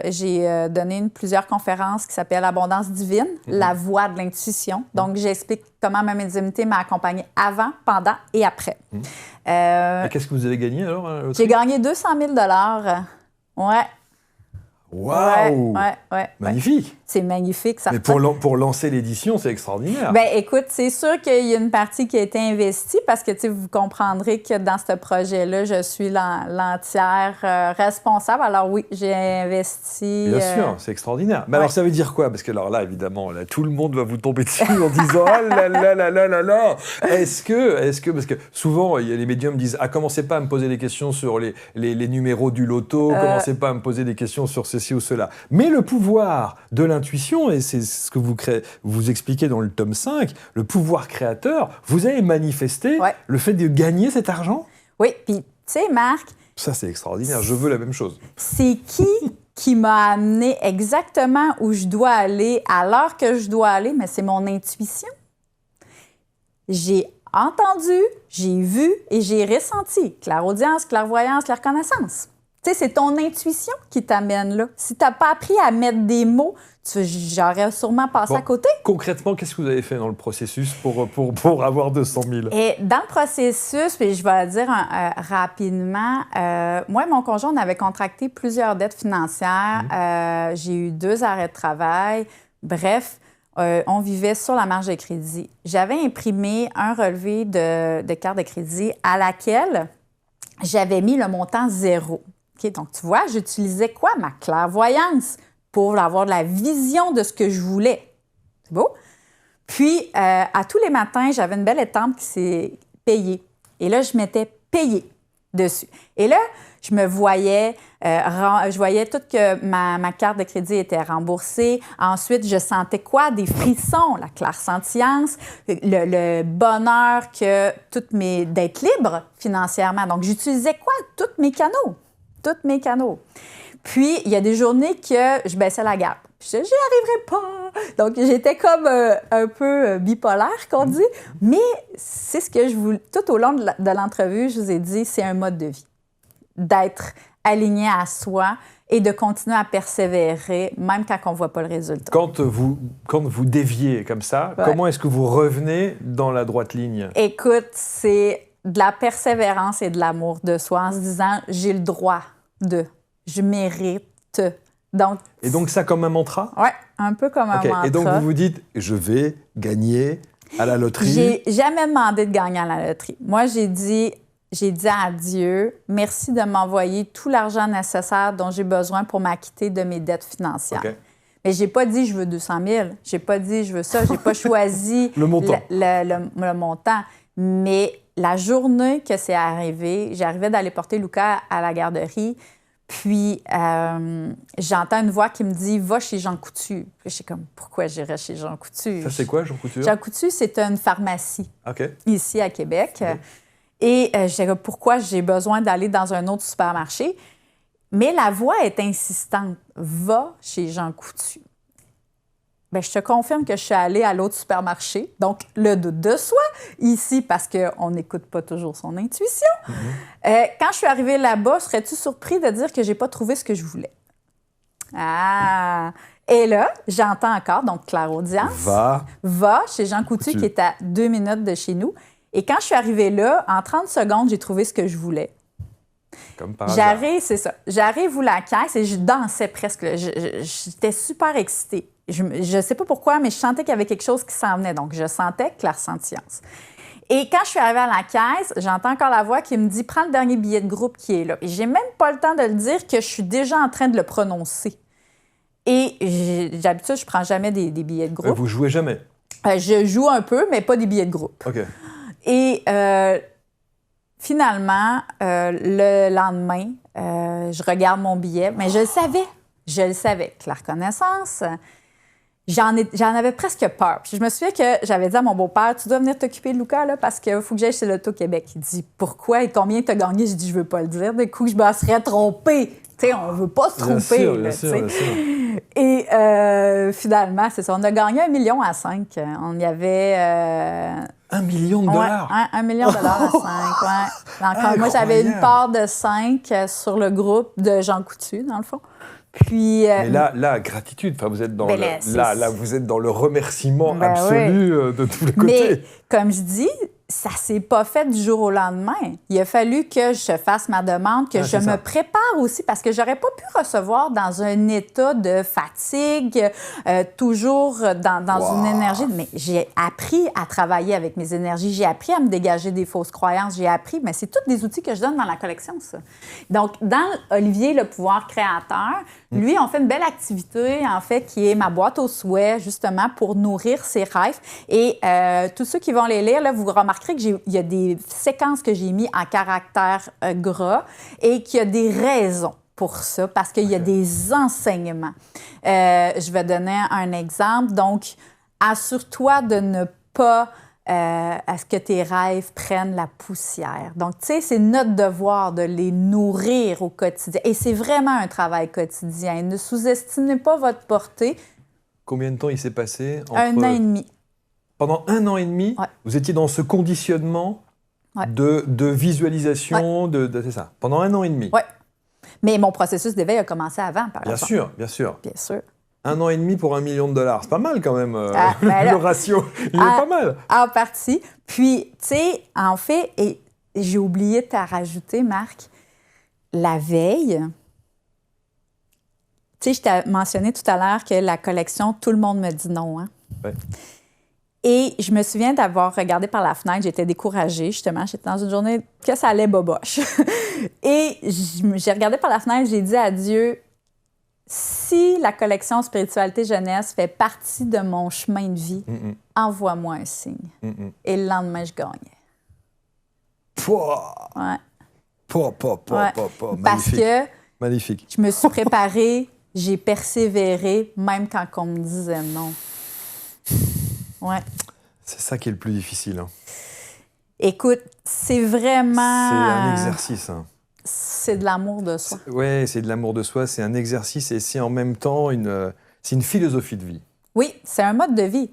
j'ai donné plusieurs conférences qui s'appellent Abondance divine, la voie de l'intuition. Donc, j'explique comment ma médiumnité m'a accompagnée avant, pendant et après. Et qu'est-ce que vous avez gagné alors? J'ai gagné 200 000 $. Ouais. Waouh! Ouais. Magnifique! C'est magnifique. Ça Mais pour lancer l'édition, c'est extraordinaire. Bien, écoute, c'est sûr qu'il y a une partie qui a été investie parce que, tu sais, vous comprendrez que dans ce projet-là, je suis l'entière responsable. Alors oui, j'ai investi... Bien sûr, c'est extraordinaire. Mais alors, ça veut dire quoi? Parce que alors là, évidemment, là, tout le monde va vous tomber dessus en disant « Ah là là là là là là !» Est-ce que... Parce que souvent, les médiums disent « Ah, commencez pas à me poser des questions sur les numéros du loto, commencez pas à me poser des questions sur ceci ou cela. » Mais le pouvoir de l'intuition, et c'est ce que vous expliquez dans le tome 5, le pouvoir créateur, vous avez manifesté le fait de gagner cet argent? Oui, puis tu sais, Marc... Ça, c'est extraordinaire. Je veux la même chose. C'est qui m'a amené exactement où je dois aller, à l'heure que je dois aller, mais c'est mon intuition. J'ai entendu, j'ai vu et j'ai ressenti. Clairaudience, clairvoyance, clairconnaissance. Tu sais, c'est ton intuition qui t'amène là. Si tu n'as pas appris à mettre des mots, j'aurais sûrement passé à côté. Concrètement, qu'est-ce que vous avez fait dans le processus pour avoir 200 000? Et dans le processus, puis je vais le dire rapidement, moi et mon conjoint, on avait contracté plusieurs dettes financières. J'ai eu 2 arrêts de travail. Bref, on vivait sur la marge de crédit. J'avais imprimé un relevé de carte de crédit à laquelle j'avais mis le montant 0. Okay, donc, tu vois, j'utilisais quoi? Ma clairvoyance pour avoir de la vision de ce que je voulais. C'est beau? Puis, à tous les matins, j'avais une belle étampe qui s'est payée. Et là, je m'étais payée dessus. Et là, je me voyais, je voyais tout que ma carte de crédit était remboursée. Ensuite, je sentais quoi? Des frissons, la clairsentience, le bonheur que d'être libre financièrement. Donc, j'utilisais quoi? Tous mes canaux. Puis, il y a des journées que je baissais la garde. Je disais, j'y arriverai pas. Donc, j'étais comme un peu bipolaire, qu'on dit. Mais c'est ce que je voulais. Tout au long de l'entrevue, je vous ai dit, c'est un mode de vie. D'être aligné à soi et de continuer à persévérer, même quand on ne voit pas le résultat. Quand vous déviez comme ça, comment est-ce que vous revenez dans la droite ligne? Écoute, c'est de la persévérance et de l'amour de soi en se disant, j'ai le droit de, je mérite. Et donc ça comme un mantra? Oui, un peu comme un mantra. Et donc vous vous dites, je vais gagner à la loterie? J'ai jamais demandé de gagner à la loterie. Moi, j'ai dit à Dieu, merci de m'envoyer tout l'argent nécessaire dont j'ai besoin pour m'acquitter de mes dettes financières. Okay. Mais j'ai pas dit je veux 200 000, j'ai pas dit je veux ça, j'ai pas choisi le montant. Le montant. Mais la journée que c'est arrivé, j'arrivais d'aller porter Lucas à la garderie, puis j'entends une voix qui me dit « Va chez Jean Coutu ». Puis j'étais comme « Pourquoi j'irais chez Jean Coutu ». Ça, c'est quoi, Jean Coutu? Jean Coutu, c'est une pharmacie ici à Québec. Okay. Et j'étais comme « Pourquoi j'ai besoin d'aller dans un autre supermarché ?» Mais la voix est insistante. « Va chez Jean Coutu ». Bien, je te confirme que je suis allée à l'autre supermarché. Donc, le doute de soi, ici, parce qu'on n'écoute pas toujours son intuition. Quand je suis arrivée là-bas, serais-tu surpris de dire que je n'ai pas trouvé ce que je voulais? Ah! Et là, j'entends encore, donc clairaudience. Va chez Jean Coutu, qui est à 2 minutes de chez nous. Et quand je suis arrivée là, en 30 secondes, j'ai trouvé ce que je voulais. Comme par hasard. C'est ça. J'arrive où la caisse et je dansais presque. J'étais super excitée. Je ne sais pas pourquoi, mais je sentais qu'il y avait quelque chose qui s'en venait. Donc, je sentais clairsentience. Et quand je suis arrivée à la caisse, j'entends encore la voix qui me dit « Prends le dernier billet de groupe qui est là ». Et j'ai même pas le temps de le dire que je suis déjà en train de le prononcer. Et d'habitude, je prends jamais des billets de groupe. Vous jouez jamais? Je joue un peu, mais pas des billets de groupe. OK. Et finalement, le lendemain, je regarde mon billet, mais je le savais. Clairconnaissance, j'en avais presque peur. Puis je me souviens que j'avais dit à mon beau-père, tu dois venir t'occuper de Lucas là, parce qu'il faut que j'aille chez l'Auto-Québec. Il dit, pourquoi et combien tu as gagné? Je dis, je veux pas le dire. Du coup, je me serais trompée. Tu sais, on veut pas se tromper. Bien sûr. Et finalement, c'est ça. On a gagné 1,5 million. On y avait $1 million? Ouais, 1 million de dollars à 5, ouais. Encore, moi, j'avais une part de 5 sur le groupe de Jean Coutu, dans le fond. Puis, mais là, gratitude. Enfin, vous êtes dans vous êtes dans le remerciement absolu de tous les côtés. Mais comme je dis, ça s'est pas fait du jour au lendemain. Il a fallu que je fasse ma demande, que je me prépare aussi, parce que j'aurais pas pu recevoir dans un état de fatigue, toujours dans une énergie. Mais j'ai appris à travailler avec mes énergies, j'ai appris à me dégager des fausses croyances, j'ai appris, mais c'est tous des outils que je donne dans la collection, ça. Donc, dans Olivier, le pouvoir créateur, lui, on fait une belle activité, en fait, qui est ma boîte aux souhaits, justement, pour nourrir ses rêves. Et tous ceux qui vont les lire, là, vous remarquerez qu'il y a des séquences que j'ai mis en caractère gras et qu'il y a des raisons pour ça, parce qu'il y a des enseignements. Je vais donner un exemple. Donc, assure-toi de ne pas à ce que tes rêves prennent la poussière. Donc, tu sais, c'est notre devoir de les nourrir au quotidien. Et c'est vraiment un travail quotidien. Ne sous-estimez pas votre portée. Combien de temps il s'est passé? 1 an et demi. Pendant 1 an et demi, vous étiez dans ce conditionnement de visualisation, c'est ça, pendant 1 an et demi. Oui. Mais mon processus d'éveil a commencé avant, par exemple. Bien sûr, bien sûr. Bien sûr. 1 an et demi pour $1 million. C'est pas mal quand même, le ratio. Il est pas mal. En partie. Puis, tu sais, en fait, et j'ai oublié de te rajouter, Marc, la veille, tu sais, je t'ai mentionné tout à l'heure que la collection, tout le monde me dit non. Hein? Ouais. Et je me souviens d'avoir regardé par la fenêtre, j'étais découragée, justement, j'étais dans une journée que ça allait boboche. Et j'ai regardé par la fenêtre, j'ai dit à Dieu, si la collection Spiritualité Jeunesse fait partie de mon chemin de vie, envoie-moi un signe. Et le lendemain, je gagnais. Pouah! Ouais. Pouah. Parce que magnifique. Je me suis préparée, j'ai persévéré, même quand on me disait non. Ouais. C'est ça qui est le plus difficile. Hein. Écoute, c'est vraiment... C'est un exercice. Hein. C'est de l'amour de soi. Oui, c'est de l'amour de soi, c'est un exercice et c'est en même temps c'est une philosophie de vie. Oui, c'est un mode de vie.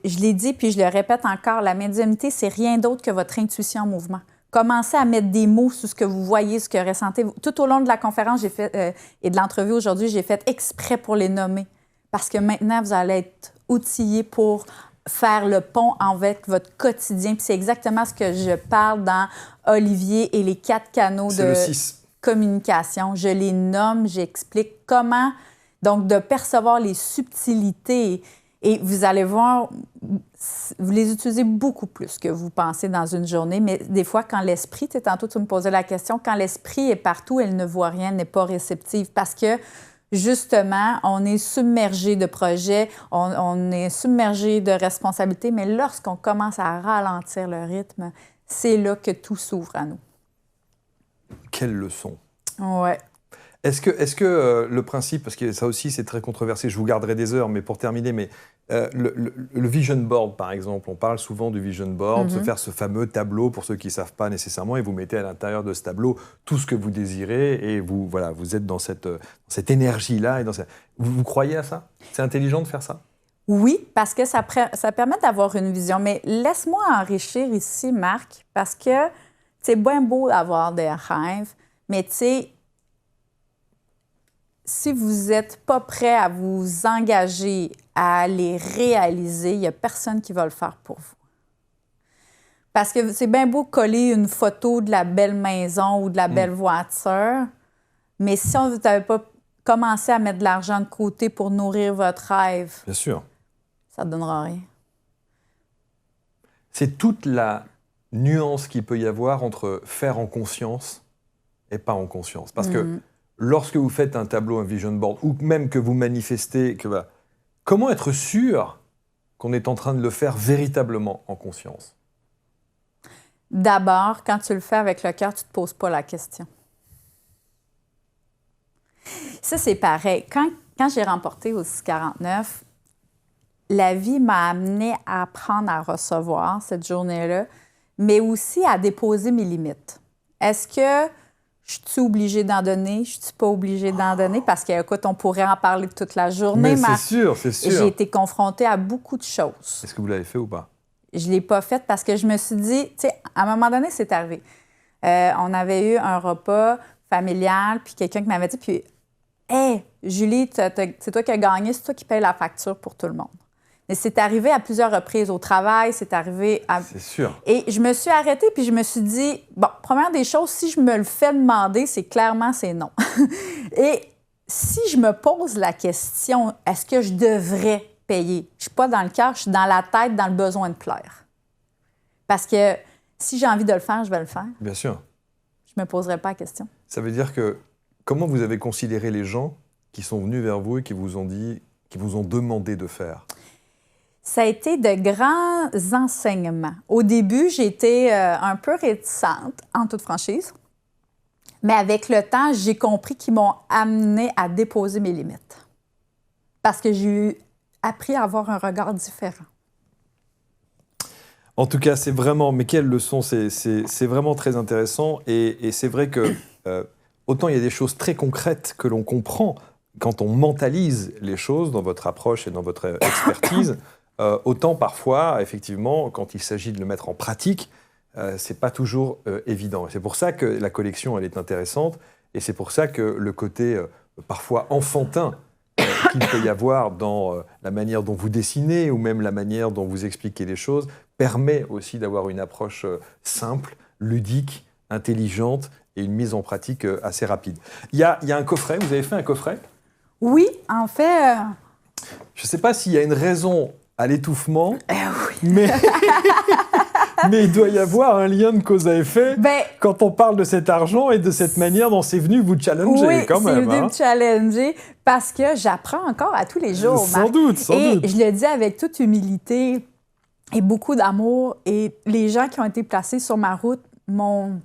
Je l'ai dit puis je le répète encore, la médiumnité, c'est rien d'autre que votre intuition en mouvement. Commencez à mettre des mots sur ce que vous voyez, ce que ressentez. Tout au long de la conférence et de l'entrevue aujourd'hui, j'ai fait exprès pour les nommer. Parce que maintenant, vous allez être outillés pour faire le pont avec votre quotidien. Puis c'est exactement ce que je parle dans Olivier et les 4 canaux de communication. Je les nomme, j'explique comment, donc de percevoir les subtilités. Et vous allez voir, vous les utilisez beaucoup plus que vous pensez dans une journée. Mais des fois, quand l'esprit, tantôt tu me posais la question, quand l'esprit est partout, elle ne voit rien, n'est pas réceptive. Parce que justement, on est submergé de projets, on est submergé de responsabilités, mais lorsqu'on commence à ralentir le rythme, c'est là que tout s'ouvre à nous. Quelle leçon! Ouais. Est-ce que le principe, parce que ça aussi c'est très controversé, je vous garderai des heures, mais pour terminer, le vision board par exemple, on parle souvent du vision board, se faire ce fameux tableau pour ceux qui ne savent pas nécessairement, et vous mettez à l'intérieur de ce tableau tout ce que vous désirez, et vous êtes dans cette énergie-là. Et vous croyez à ça? C'est intelligent de faire ça? Oui, parce que ça permet d'avoir une vision. Mais laisse-moi enrichir ici, Marc, parce que c'est bien beau d'avoir des rêves, mais tu sais, si vous n'êtes pas prêt à vous engager à les réaliser, il n'y a personne qui va le faire pour vous. Parce que c'est bien beau coller une photo de la belle maison ou de la belle voiture, mais si vous n'avez pas commencé à mettre de l'argent de côté pour nourrir votre rêve, bien sûr, ça ne donnera rien. C'est toute la nuance qu'il peut y avoir entre faire en conscience et pas en conscience. Parce que lorsque vous faites un tableau, un vision board, ou même que vous manifestez, comment être sûr qu'on est en train de le faire véritablement en conscience? D'abord, quand tu le fais avec le cœur, tu ne te poses pas la question. Ça, c'est pareil. Quand j'ai remporté au 649, la vie m'a amené à apprendre à recevoir cette journée-là, mais aussi à déposer mes limites. Est-ce que je suis obligée d'en donner? Je ne suis pas obligée d'en donner? Parce qu'écoute, on pourrait en parler toute la journée. Mais c'est sûr, c'est sûr. J'ai été confrontée à beaucoup de choses. Est-ce que vous l'avez fait ou pas? Je ne l'ai pas faite parce que je me suis dit, tu sais, à un moment donné, c'est arrivé. On avait eu un repas familial, puis quelqu'un qui m'avait dit, puis « Hey, Julie, c'est toi qui as gagné, c'est toi qui paye la facture pour tout le monde. » Mais c'est arrivé à plusieurs reprises. Au travail, c'est arrivé à... C'est sûr. Et je me suis arrêtée, puis je me suis dit, bon, première des choses, si je me le fais demander, c'est clairement, c'est non. Et si je me pose la question, est-ce que je devrais payer? Je ne suis pas dans le cœur, je suis dans la tête, dans le besoin de plaire. Parce que si j'ai envie de le faire, je vais le faire. Bien sûr. Je ne me poserai pas la question. Ça veut dire que, comment vous avez considéré les gens qui sont venus vers vous et qui vous ont demandé de faire? Ça a été de grands enseignements. Au début, j'étais un peu réticente, en toute franchise. Mais avec le temps, j'ai compris qu'ils m'ont amené à déposer mes limites. Parce que j'ai appris à avoir un regard différent. En tout cas, c'est vraiment, mais quelle leçon, c'est vraiment très intéressant. Et c'est vrai que, autant il y a des choses très concrètes que l'on comprend quand on mentalise les choses dans votre approche et dans votre expertise, autant parfois, effectivement, quand il s'agit de le mettre en pratique, c'est pas toujours évident. C'est pour ça que la collection, elle est intéressante, et c'est pour ça que le côté parfois enfantin qu'il peut y avoir dans la manière dont vous dessinez ou même la manière dont vous expliquez les choses permet aussi d'avoir une approche simple, ludique, intelligente et une mise en pratique assez rapide. Il y a un coffret, vous avez fait un coffret? Oui, en fait... Je ne sais pas s'il y a une raison à l'étouffement, oui. mais il doit y avoir un lien de cause à effet quand on parle de cet argent et de cette manière dont c'est venu vous challenger quand même. Oui, c'est venu me challenger parce que j'apprends encore à tous les jours. Sans doute. Et je le dis avec toute humilité et beaucoup d'amour. Et les gens qui ont été placés sur ma route m'ont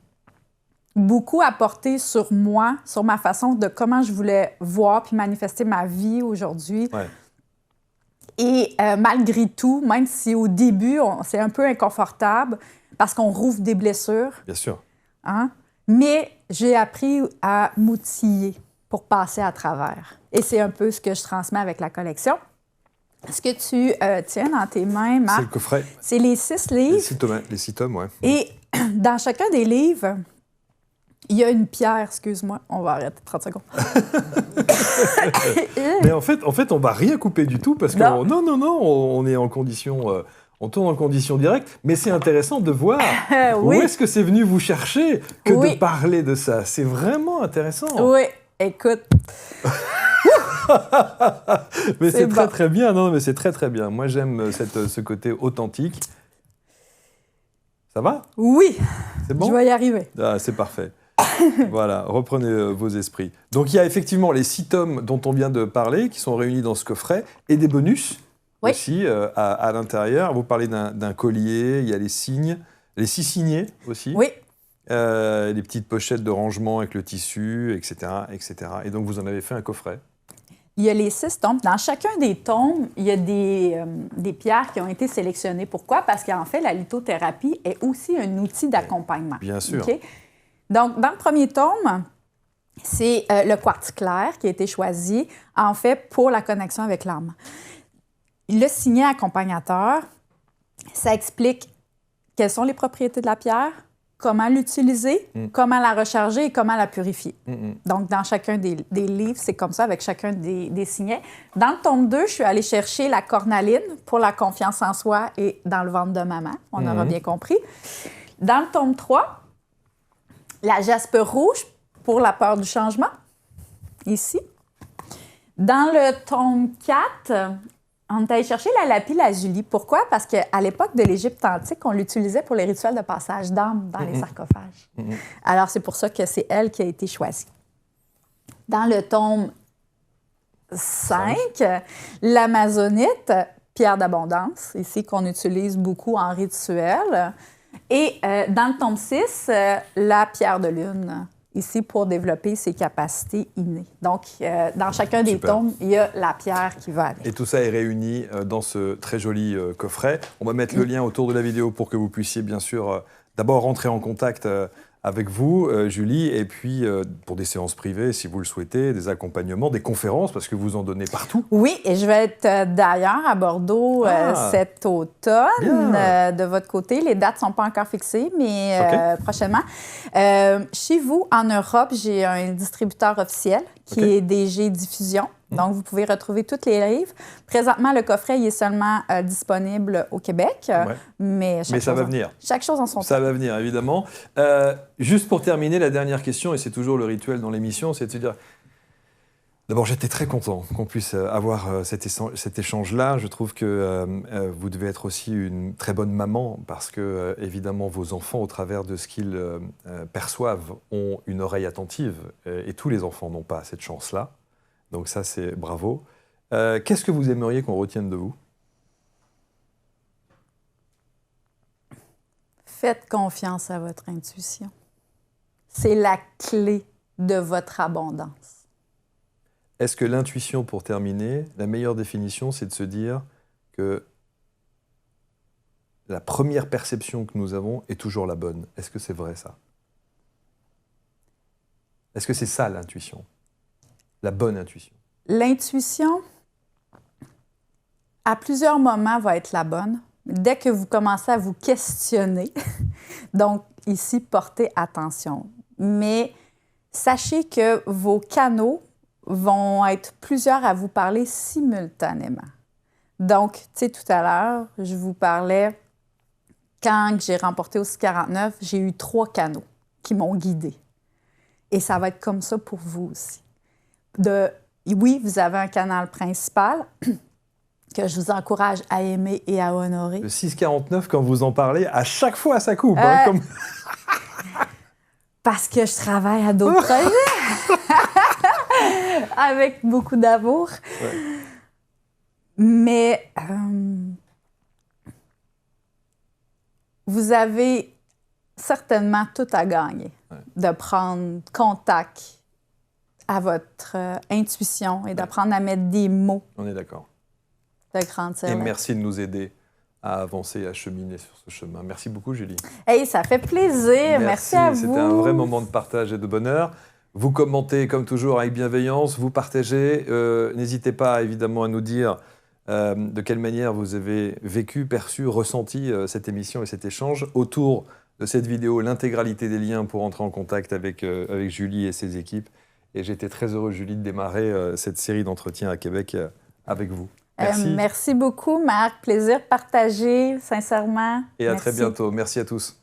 beaucoup apporté sur moi, sur ma façon de comment je voulais voir puis manifester ma vie aujourd'hui. Ouais. Et malgré tout, même si au début, c'est un peu inconfortable parce qu'on rouvre des blessures. Bien sûr. Hein? Mais j'ai appris à m'outiller pour passer à travers. Et c'est un peu ce que je transmets avec la collection. Ce que tu tiens dans tes mains, Marc, c'est le coffret. C'est les 6 livres. Les 6 tomes, oui. Et dans chacun des livres, il y a une pierre, excuse-moi, on va arrêter 30 secondes. Mais en fait, on va rien couper du tout parce que non, on est en condition, on tourne en condition directe. Mais c'est intéressant de voir où est-ce que c'est venu vous chercher que de parler de ça. C'est vraiment intéressant. Oui, écoute. Mais c'est très très bien. Non, mais c'est très très bien. Moi, j'aime ce côté authentique. Ça va? Oui. C'est bon? Je vais y arriver. Ah, c'est parfait. Voilà, reprenez vos esprits. Donc, il y a effectivement les 6 tomes dont on vient de parler, qui sont réunis dans ce coffret, et des bonus aussi à l'intérieur. Vous parlez d'un collier, il y a les signes, les 6 signets aussi. Oui. Les petites pochettes de rangement avec le tissu, etc., etc. Et donc, vous en avez fait un coffret. Il y a les 6 tomes. Dans chacun des tomes, il y a des pierres qui ont été sélectionnées. Pourquoi? Parce qu'en fait, la lithothérapie est aussi un outil d'accompagnement. Bien sûr. Okay? Donc, dans le premier tome, c'est le quartz clair qui a été choisi, en fait, pour la connexion avec l'âme. Le signet accompagnateur, ça explique quelles sont les propriétés de la pierre, comment l'utiliser, comment la recharger et comment la purifier. Donc, dans chacun des livres, c'est comme ça, avec chacun des signets. Dans le tome 2, je suis allée chercher la cornaline pour la confiance en soi et dans le ventre de maman. On aura bien compris. Dans le tome 3, la jaspe rouge pour la peur du changement, ici. Dans le tome 4, on est allé chercher la lapis lazuli. Pourquoi? Parce qu'à l'époque de l'Égypte antique, on l'utilisait pour les rituels de passage d'âme dans les sarcophages. Alors, c'est pour ça que c'est elle qui a été choisie. Dans le tome 5, l'amazonite, pierre d'abondance, ici qu'on utilise beaucoup en rituel. Et dans le tome 6, la pierre de lune, ici pour développer ses capacités innées. Donc, dans chacun des tomes, il y a la pierre qui va avec. Et tout ça est réuni dans ce très joli coffret. On va mettre le lien autour de la vidéo pour que vous puissiez, bien sûr, d'abord rentrer en contact avec vous, Julie, et puis pour des séances privées, si vous le souhaitez, des accompagnements, des conférences, parce que vous en donnez partout. Oui, et je vais être d'ailleurs à Bordeaux cet automne, de votre côté. Les dates ne sont pas encore fixées, mais prochainement. Chez vous, en Europe, j'ai un distributeur officiel qui est DG Diffusion. Donc, vous pouvez retrouver tous les livres. Présentement, le coffret il est seulement disponible au Québec, mais ça va venir. Chaque chose en son temps. Ça va venir, évidemment. Juste pour terminer, la dernière question, et c'est toujours le rituel dans l'émission, c'est de se dire... D'abord, j'étais très content qu'on puisse avoir cet échange-là. Je trouve que vous devez être aussi une très bonne maman parce que, évidemment, vos enfants, au travers de ce qu'ils perçoivent, ont une oreille attentive. Et tous les enfants n'ont pas cette chance-là. Donc ça, c'est bravo. Qu'est-ce que vous aimeriez qu'on retienne de vous ? Faites confiance à votre intuition. C'est la clé de votre abondance. Est-ce que l'intuition, pour terminer, la meilleure définition, c'est de se dire que la première perception que nous avons est toujours la bonne ? Est-ce que c'est vrai, ça ? Est-ce que c'est ça, l'intuition ? La bonne intuition? L'intuition, à plusieurs moments, va être la bonne. Dès que vous commencez à vous questionner, donc ici, portez attention. Mais sachez que vos canaux vont être plusieurs à vous parler simultanément. Donc, tu sais, tout à l'heure, je vous parlais, quand j'ai remporté aussi 49, j'ai eu 3 canaux qui m'ont guidée. Et ça va être comme ça pour vous aussi. Oui, vous avez un canal principal que je vous encourage à aimer et à honorer. Le 649, quand vous en parlez, à chaque fois, ça coupe. Parce que je travaille à d'autres projets. Avec beaucoup d'amour. Ouais. Mais vous avez certainement tout à gagner de prendre contact à votre intuition et d'apprendre à mettre des mots. On est d'accord. De grandir. Et merci de nous aider à avancer et à cheminer sur ce chemin. Merci beaucoup, Julie. Hey, ça fait plaisir. Merci à vous. C'était un vrai moment de partage et de bonheur. Vous commentez comme toujours avec bienveillance, vous partagez. N'hésitez pas évidemment à nous dire de quelle manière vous avez vécu, perçu, ressenti cette émission et cet échange. Autour de cette vidéo, l'intégralité des liens pour entrer en contact avec Julie et ses équipes. Et j'étais très heureux, Julie, de démarrer cette série d'entretiens à Québec avec vous. Merci. Merci beaucoup, Marc. Plaisir partagé, sincèrement. Et à très bientôt. Merci à tous.